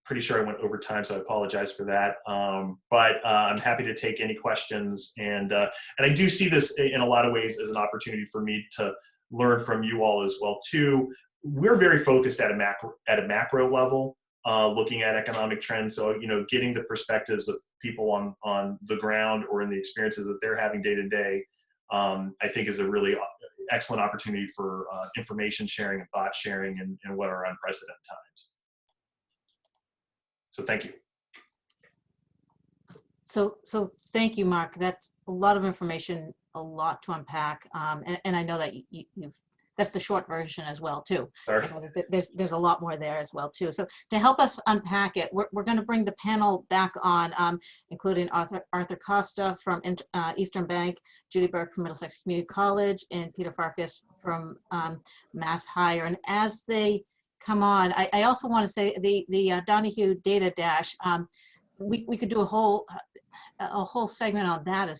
pretty sure I went over time, so I apologize for that. But I'm happy to take any questions. And I do see this in a lot of ways as an opportunity for me to learn from you all as well, too. We're very focused at a macro level, looking at economic trends. So, getting the perspectives of people on the ground or in the experiences that they're having day to day, I think is a really excellent opportunity for information sharing and thought sharing in what are unprecedented times. So thank you. So thank you, Mark. That's a lot of information, a lot to unpack. And I know that you've that's the short version as well, too. Sorry. There's a lot more there as well, too. So to help us unpack it, we're going to bring the panel back on, including Arthur Costa from Eastern Bank, Judy Burke from Middlesex Community College, and Peter Farkas from Mass Higher. And as they come on, I also want to say the Donohue Data Dash, we could do a whole segment on that.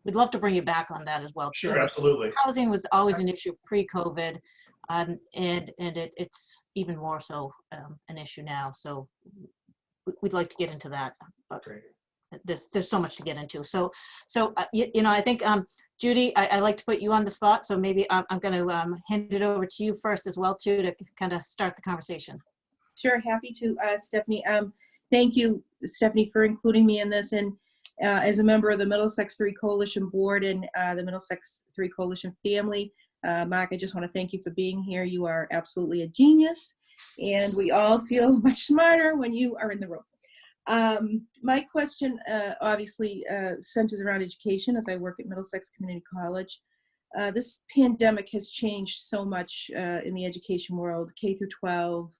We'd love to bring you back on that as well. Sure, too. absolutely. Housing was always an issue pre-COVID, and it's even more so an issue now. So we'd like to get into that, but Great. There's so much to get into. So I think Judy, I like to put you on the spot. So maybe I'm going to hand it over to you first as well, too, to kind of start the conversation. Sure, happy to, Stephanie. Thank you, Stephanie, for including me in this. And as a member of the Middlesex 3 Coalition Board and the Middlesex 3 Coalition family, Mark, I just want to thank you for being here. You are absolutely a genius, and we all feel much smarter when you are in the room. My question obviously centers around education as I work at Middlesex Community College. This pandemic has changed so much in the education world, K through 12,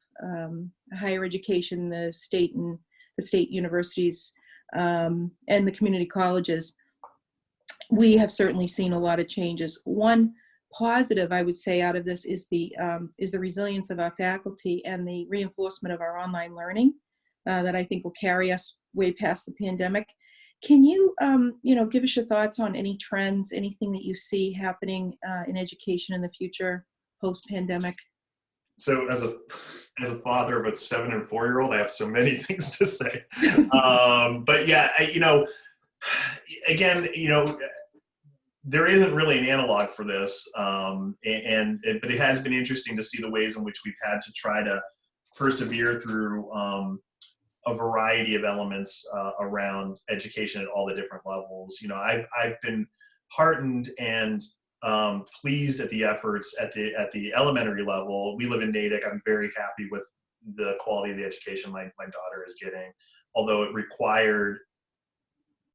higher education, the state universities, and the community colleges. We have certainly seen a lot of changes. One positive, I would say, out of this is the resilience of our faculty and the reinforcement of our online learning that I think will carry us way past the pandemic. Can you, give us your thoughts on any trends, anything that you see happening in education in the future post-pandemic? So as a father of a 7 and 4-year-old, I have so many things to say. But yeah, again, there isn't really an analog for this, but it has been interesting to see the ways in which we've had to try to persevere through a variety of elements around education at all the different levels. I've been heartened and pleased at the efforts at the elementary level. We live in Natick. I'm very happy with the quality of the education my daughter is getting, although it required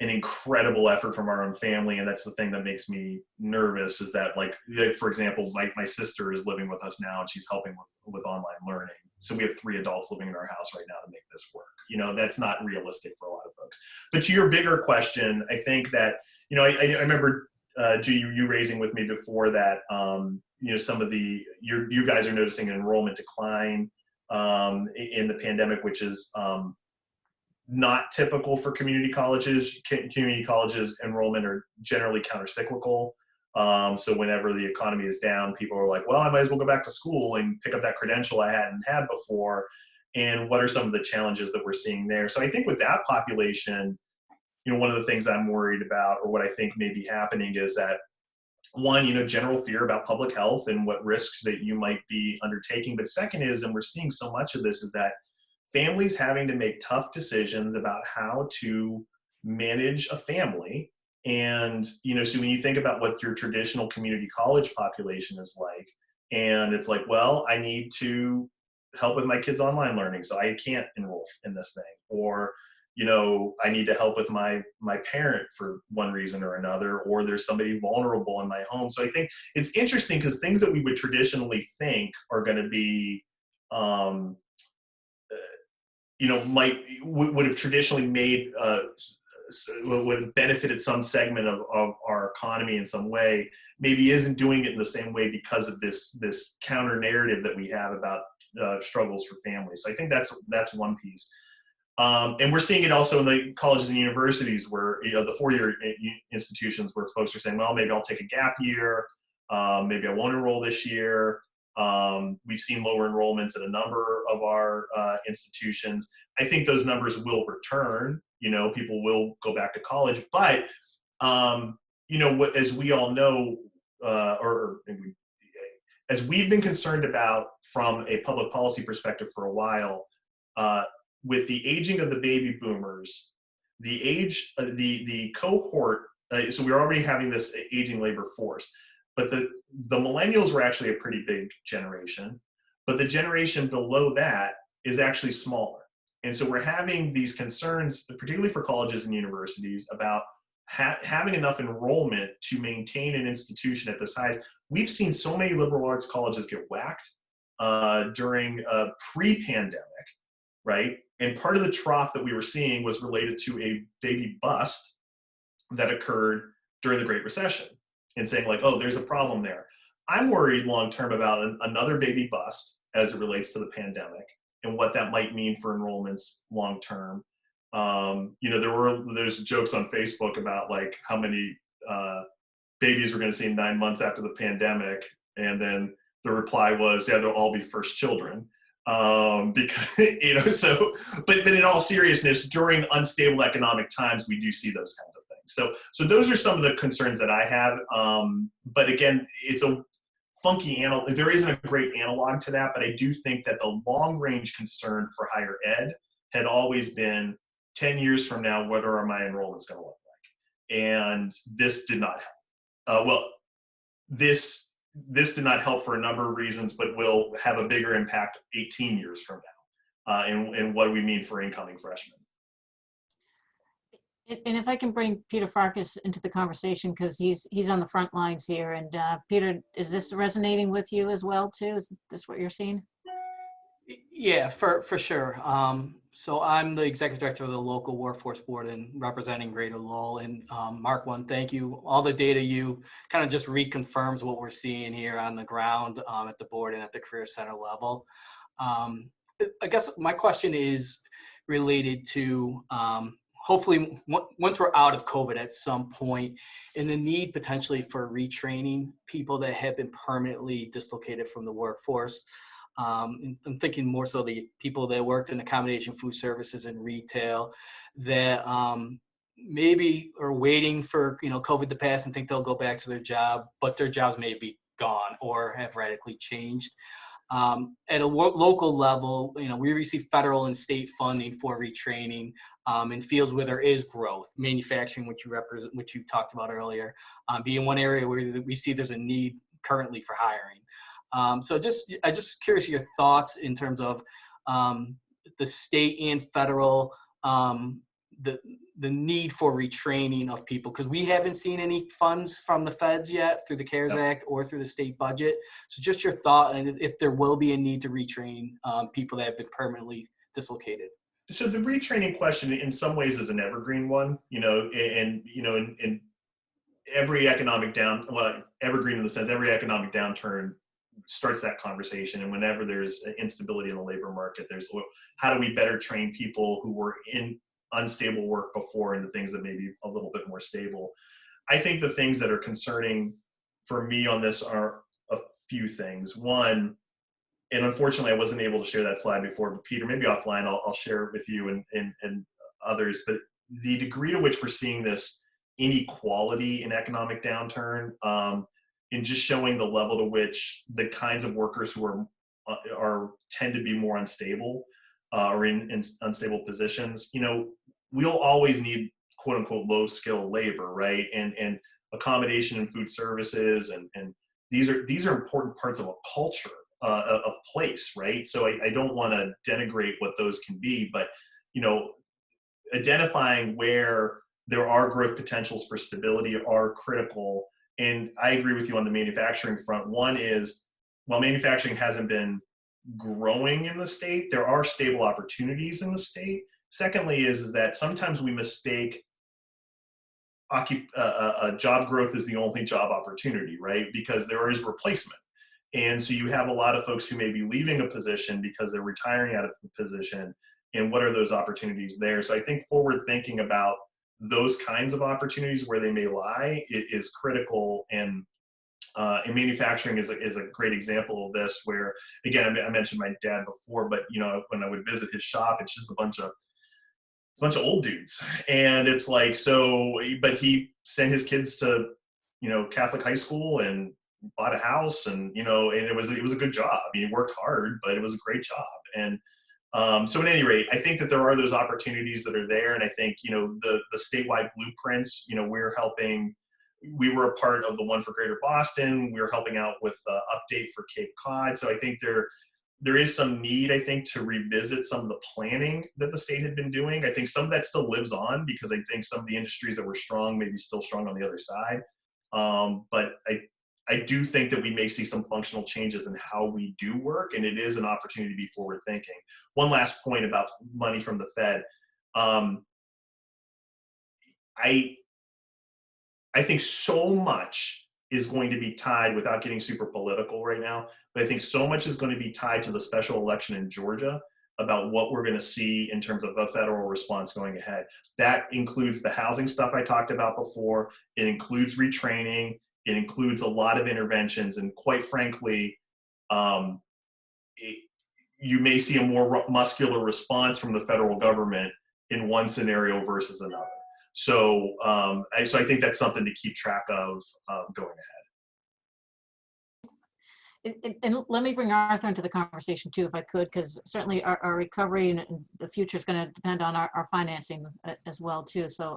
an incredible effort from our own family. And that's the thing that makes me nervous, is that, like for example, my sister is living with us now, and she's helping with online learning. So we have 3 adults living in our house right now to make this work. That's not realistic for a lot of folks. But to your bigger question, I think that, I remember G, you raising with me before that, some of you guys are noticing an enrollment decline in the pandemic, which is not typical for community colleges. Community colleges enrollment are generally countercyclical. So whenever the economy is down, people are like, well, I might as well go back to school and pick up that credential I hadn't had before. And what are some of the challenges that we're seeing there? So I think with that population, one of the things I'm worried about, or what I think may be happening, is that one, general fear about public health and what risks that you might be undertaking. But second is, and we're seeing so much of this, is that families having to make tough decisions about how to manage a family. And, so when you think about what your traditional community college population is like, and it's like, well, I need to help with my kids' online learning, so I can't enroll in this thing. Or, I need to help with my parent for one reason or another, or there's somebody vulnerable in my home. So I think it's interesting because things that we would traditionally think are going to be, would have traditionally made, would have benefited some segment of our economy in some way, maybe isn't doing it in the same way because of this counter narrative that we have about struggles for families. So I think that's one piece. And we're seeing it also in the colleges and universities where, the four-year institutions where folks are saying, well, maybe I'll take a gap year. Maybe I won't enroll this year. We've seen lower enrollments at a number of our institutions. I think those numbers will return. People will go back to college. But, as we all know, as we've been concerned about from a public policy perspective for a while, with the aging of the baby boomers, the cohort, so we're already having this aging labor force, but the millennials were actually a pretty big generation, but the generation below that is actually smaller. And so we're having these concerns, particularly for colleges and universities, about having enough enrollment to maintain an institution at the size. We've seen so many liberal arts colleges get whacked during pre-pandemic, right? And part of the trough that we were seeing was related to a baby bust that occurred during the Great Recession, and saying like, oh, there's a problem there. I'm worried long-term about another baby bust as it relates to the pandemic and what that might mean for enrollments long-term. There's jokes on Facebook about like how many babies we're going to see in 9 months after the pandemic. And then the reply was, yeah, they'll all be first children. Because, but in all seriousness, during unstable economic times, we do see those kinds of things. So those are some of the concerns that I have. But again, it's a funky analog. There isn't a great analog to that, but I do think that the long range concern for higher ed had always been 10 years from now, what are my enrollments going to look like? And this did not help. This did not help for a number of reasons, but will have a bigger impact 18 years from now. And what do we mean for incoming freshmen? And if I can bring Peter Farkas into the conversation, because he's on the front lines here. And Peter, is this resonating with you as well too? Is this what you're seeing? Yeah, for sure. So I'm the executive director of the local workforce board and representing Greater Lowell. And Mark, thank you. All the data you kind of just reconfirms what we're seeing here on the ground at the board and at the career center level. I guess my question is related to hopefully once we're out of COVID at some point, and the need potentially for retraining people that have been permanently dislocated from the workforce. I'm thinking more so the people that worked in accommodation, food services, and retail that maybe are waiting for COVID to pass and think they'll go back to their job, but their jobs may be gone or have radically changed. At a local level, we receive federal and state funding for retraining in fields where there is growth, manufacturing, which you talked about earlier, being one area where we see there's a need currently for hiring. So I'm just curious your thoughts in terms of the state and federal, the need for retraining of people, because we haven't seen any funds from the feds yet through the CARES Act or through the state budget. So just your thought, and if there will be a need to retrain people that have been permanently dislocated. So the retraining question in some ways is an evergreen one, and every economic evergreen in the sense every economic downturn starts that conversation. And whenever there's instability in the labor market, there's how do we better train people who were unstable work before into things that may be a little bit more stable. I think the things that are concerning for me on this are a few things. One, and unfortunately I wasn't able to share that slide before, but Peter, maybe offline I'll share it with you and others, but the degree to which we're seeing this inequality in economic downturn, and just showing the level to which the kinds of workers who tend to be more unstable or in unstable positions, you know, we'll always need quote unquote low skill labor, right? And accommodation and food services, and these are important parts of a culture of place, right? So I don't want to denigrate what those can be, but you know, identifying where there are growth potentials for stability are critical. And I agree with you on the manufacturing front. One is, while manufacturing hasn't been growing in the state, there are stable opportunities in the state. Secondly is that sometimes we mistake job growth as the only job opportunity, right? Because there is replacement. And so you have a lot of folks who may be leaving a position because they're retiring out of the position. And what are those opportunities there? So I think forward thinking about those kinds of opportunities where they may lie is critical. And manufacturing is a great example of this, where again, I mentioned my dad before, but you know, when I would visit his shop, it's just a bunch of old dudes. And it's like, so, but he sent his kids to, you know, Catholic high school and bought a house, and, you know, and it was a good job. I mean, he worked hard, but it was a great job. And so at any rate, I think that there are those opportunities that are there. And I think, you know, the statewide blueprints, you know, we were a part of the one for Greater Boston. We were helping out with the update for Cape Cod. So I think there is some need, I think, to revisit some of the planning that the state had been doing. I think some of that still lives on, because I think some of the industries that were strong may be still strong on the other side. But I do think that we may see some functional changes in how we do work, and it is an opportunity to be forward thinking. One last point about money from the Fed. I think so much is going to be tied, without getting super political right now, but I think so much is going to be tied to the special election in Georgia about what we're going to see in terms of a federal response going ahead. That includes the housing stuff I talked about before. It includes retraining. It includes a lot of interventions. And quite frankly, you may see a more muscular response from the federal government in one scenario versus another. So, so I think that's something to keep track of going ahead. And let me bring Arthur into the conversation too, if I could, because certainly our recovery and the future is going to depend on our financing as well too. So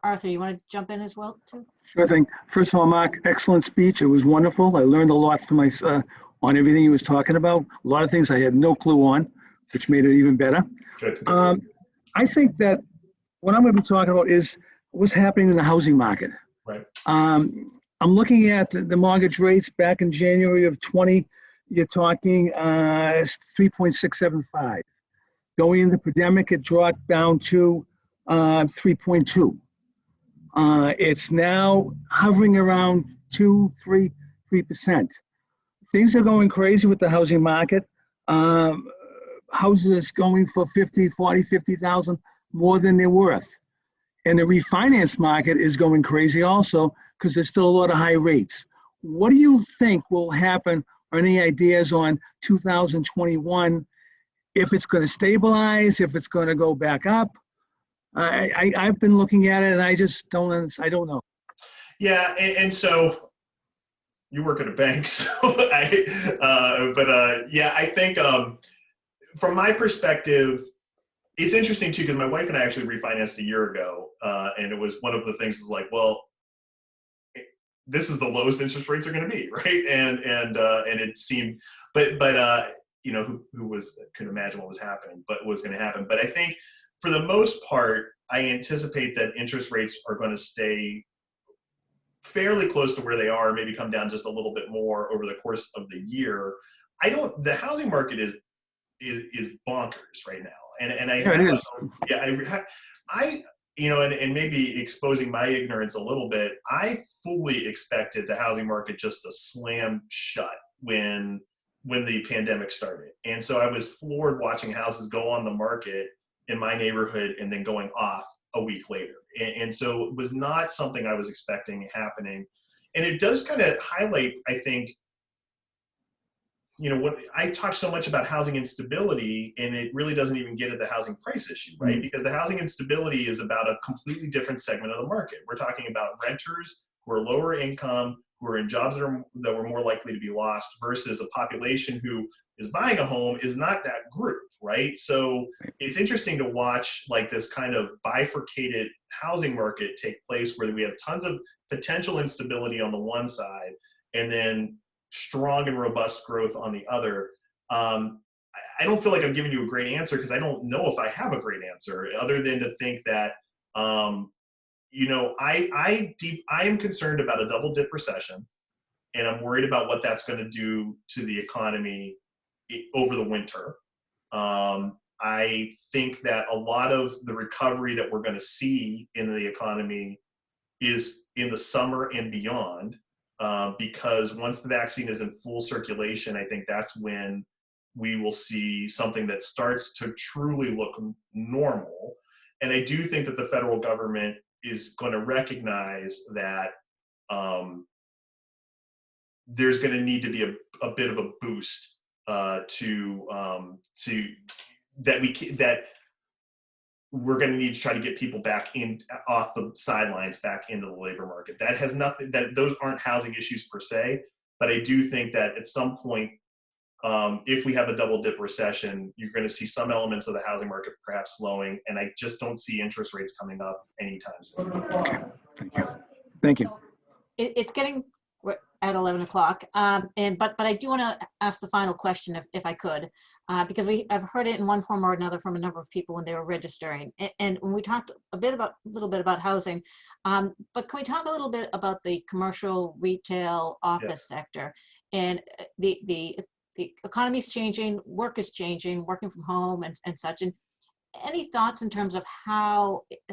Arthur, you want to jump in as well too? Sure thing. First of all, Mark, excellent speech. It was wonderful. I learned a lot from on everything he was talking about. A lot of things I had no clue on, which made it even better. Good. I think that what I'm going to be talking about is what's happening in the housing market. Right. I'm looking at the mortgage rates back in January of 20. You're talking 3.675. Going into the pandemic, it dropped down to 3.2. It's now hovering around 3%. Things are going crazy with the housing market. Houses going for 50,000 more than they're worth. And the refinance market is going crazy also, because there's still a lot of high rates. What do you think will happen, or any ideas on 2021, if it's going to stabilize, if it's going to go back up? I've been looking at it and I just don't know. Yeah, and so you work at a bank, so yeah, I think from my perspective, it's interesting too, because my wife and I actually refinanced a year ago, and it was one of the things is like, well, this is the lowest interest rates are going to be, right? And it seemed, but you know, who could imagine what was happening, but was going to happen. But I think for the most part, I anticipate that interest rates are going to stay fairly close to where they are, maybe come down just a little bit more over the course of the year. The housing market is bonkers right now. And I you know, and maybe exposing my ignorance a little bit, I fully expected the housing market just to slam shut when the pandemic started. And so I was floored watching houses go on the market in my neighborhood and then going off a week later. And so it was not something I was expecting happening. And it does kind of highlight, I think, what I talk so much about housing instability, and it really doesn't even get at the housing price issue, right? Mm-hmm. Because the housing instability is about a completely different segment of the market. We're talking about renters who are lower income, who are in jobs that were more likely to be lost, versus a population who is buying a home is not that group, right? So it's interesting to watch like this kind of bifurcated housing market take place, where we have tons of potential instability on the one side, and then strong and robust growth on the other. I don't feel like I'm giving you a great answer, because I don't know if I have a great answer, other than to think that, I am concerned about a double dip recession, and I'm worried about what that's going to do to the economy over the winter. I think that a lot of the recovery that we're going to see in the economy is in the summer and beyond. Because once the vaccine is in full circulation, I think that's when we will see something that starts to truly look normal. And I do think that the federal government is going to recognize that there's going to need to be a bit of a boost to that we're going to need to try to get people back in off the sidelines, back into the labor market. That has nothing, that those aren't housing issues per se, but I do think that at some point, if we have a double dip recession, you're going to see some elements of the housing market perhaps slowing, and I just don't see interest rates coming up anytime soon. Okay, thank you. Thank you. It's getting at 11 o'clock, but I do want to ask the final question if I could, because I've heard it in one form or another from a number of people when they were registering, and when we talked a little bit about housing, but can we talk a little bit about the commercial, retail, office sector? And the economy's changing, work is changing, working from home and such, and any thoughts in terms of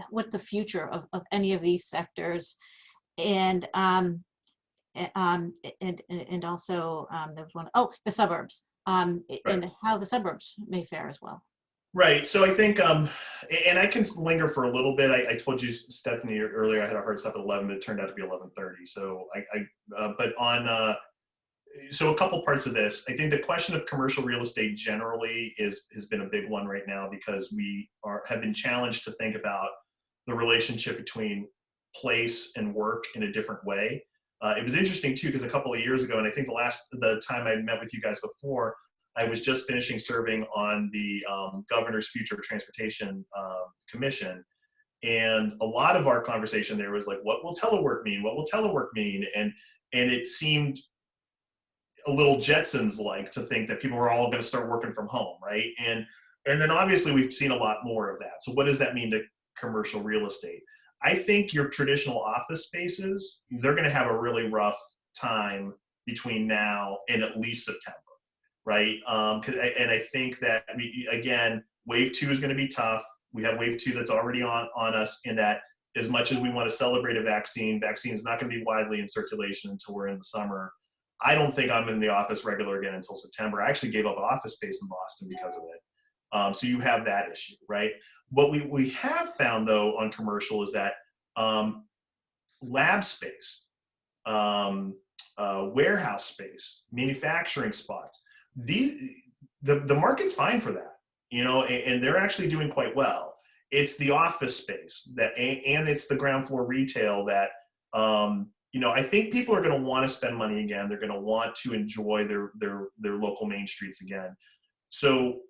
what's the future of any of these sectors? And also there was one, the suburbs, Right. and how the suburbs may fare as well. Right. So I think, and I can linger for a little bit. I told you, Stephanie, earlier I had a hard stop at 11, but it turned out to be 11:30. So so a couple parts of this. I think the question of commercial real estate generally has been a big one right now, because we have been challenged to think about the relationship between place and work in a different way. It was interesting too, because a couple of years ago, and I think the time I met with you guys before, I was just finishing serving on the Governor's Future Transportation Commission. And a lot of our conversation there was like, what will telework mean? What will telework mean? And it seemed a little Jetsons-like to think that people were all going to start working from home, right? And then obviously we've seen a lot more of that. So what does that mean to commercial real estate? I think your traditional office spaces, they're going to have a really rough time between now and at least September, right? And I think that, again, wave 2 is going to be tough. We have wave 2 that's already on us, in that as much as we want to celebrate a vaccine is not going to be widely in circulation until we're in the summer. I don't think I'm in the office regular again until September. I actually gave up office space in Boston because of it. So you have that issue, right? What we have found, though, on commercial is that lab space, warehouse space, manufacturing spots, the market's fine for that, and they're actually doing quite well. It's the office space and it's the ground floor retail that, I think people are going to want to spend money again. They're going to want to enjoy their local main streets again. So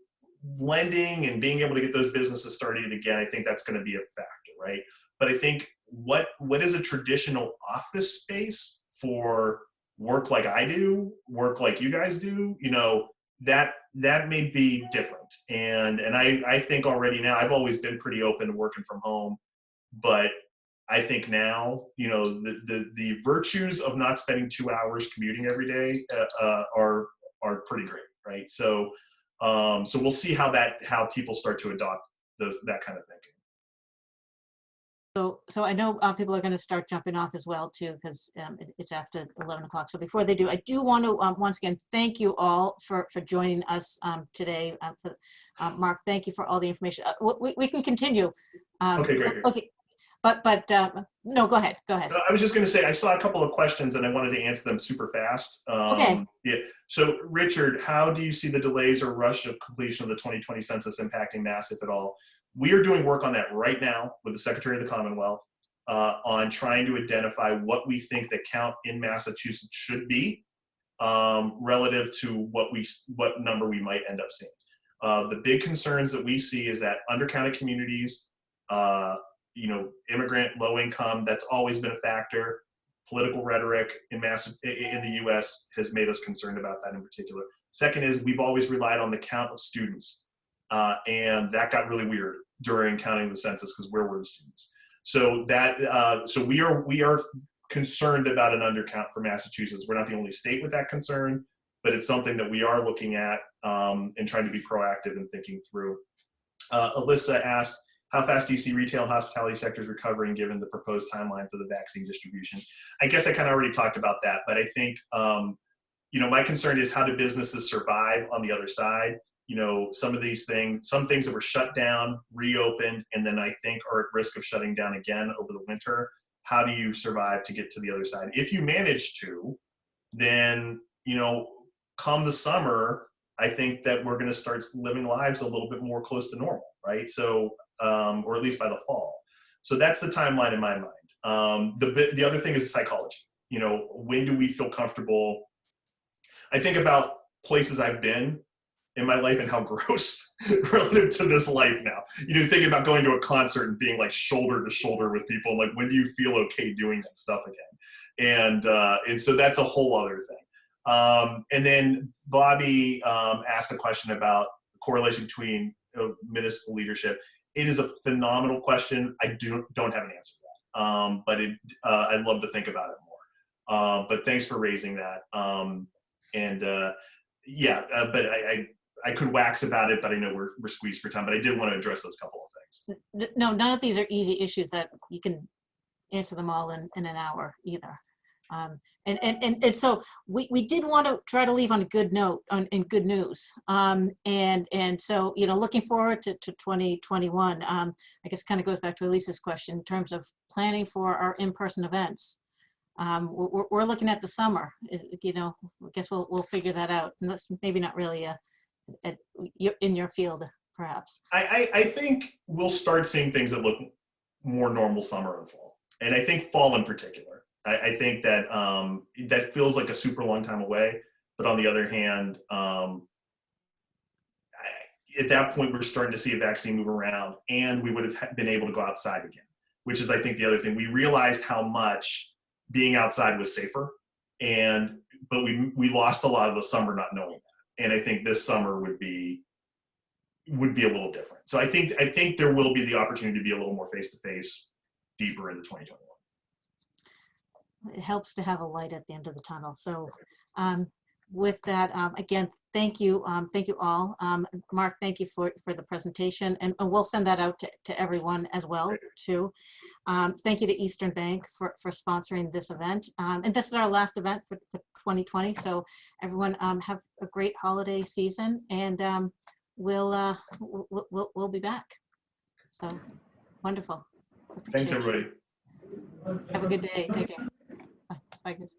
lending and being able to get those businesses started again, I think that's going to be a factor, right? But I think what is a traditional office space for work like I do, work like you guys do, that may be different. And I think already now, I've always been pretty open to working from home, but I think now, the virtues of not spending 2 hours commuting every day are pretty great, right? So we'll see how people start to adopt that kind of thinking. So I know people are going to start jumping off as well too, because it's after 11 o'clock. So before they do, I do want to once again thank you all for joining us today. Mark, thank you for all the information. We can continue. Okay, great. Okay, but no, go ahead. Go ahead. I was just going to say, I saw a couple of questions and I wanted to answer them super fast. Okay. Yeah. So Richard, how do you see the delays or rush of completion of the 2020 census impacting Mass, if at all? We are doing work on that right now with the Secretary of the Commonwealth on trying to identify what we think the count in Massachusetts should be relative to what number we might end up seeing. The big concerns that we see is that undercounted communities, immigrant, low income, that's always been a factor. Political rhetoric in the US has made us concerned about that in particular. Second is we've always relied on the count of students. And that got really weird during counting the census because where were the students? So we are concerned about an undercount for Massachusetts. We're not the only state with that concern, but it's something that we are looking at and trying to be proactive and thinking through. Alyssa asked, how fast do you see retail and hospitality sectors recovering given the proposed timeline for the vaccine distribution? I guess I kind of already talked about that, but I think, my concern is how do businesses survive on the other side? Some things that were shut down, reopened, and then I think are at risk of shutting down again over the winter. How do you survive to get to the other side? If you manage to, then, come the summer, I think that we're going to start living lives a little bit more close to normal, right? So, or at least by the fall. So that's the timeline in my mind. The other thing is psychology. When do we feel comfortable? I think about places I've been in my life and how gross relative to this life now. Thinking about going to a concert and being like shoulder to shoulder with people, like when do you feel okay doing that stuff again? And so that's a whole other thing. And then Bobby asked a question about the correlation between municipal leadership. It is a phenomenal question. I don't have an answer to that, but I'd love to think about it more. But thanks for raising that. But I could wax about it, but I know we're squeezed for time, but I did want to address those couple of things. No, none of these are easy issues that you can answer them all in an hour either. And so we did want to try to leave on a good note in good news. And so, looking forward to 2021, I guess kind of goes back to Elisa's question in terms of planning for our in-person events. We're looking at the summer, I guess we'll figure that out. And that's maybe not really in your field, perhaps. I think we'll start seeing things that look more normal summer and fall. And I think fall in particular. I think that that feels like a super long time away. But on the other hand, at that point, we're starting to see a vaccine move around and we would have been able to go outside again, which is, I think, the other thing. We realized how much being outside was safer. But we lost a lot of the summer not knowing that. And I think this summer would be a little different. So I think there will be the opportunity to be a little more face-to-face deeper into 2021. It helps to have a light at the end of the tunnel. So with that, again, thank you all. Mark, thank you for the presentation, and we'll send that out to everyone as well too. Thank you to Eastern Bank for sponsoring this event. And this is our last event for 2020. So everyone have a great holiday season, and we'll be back. So wonderful. Thanks, everybody. Have a good day. Take care. Bye, guys.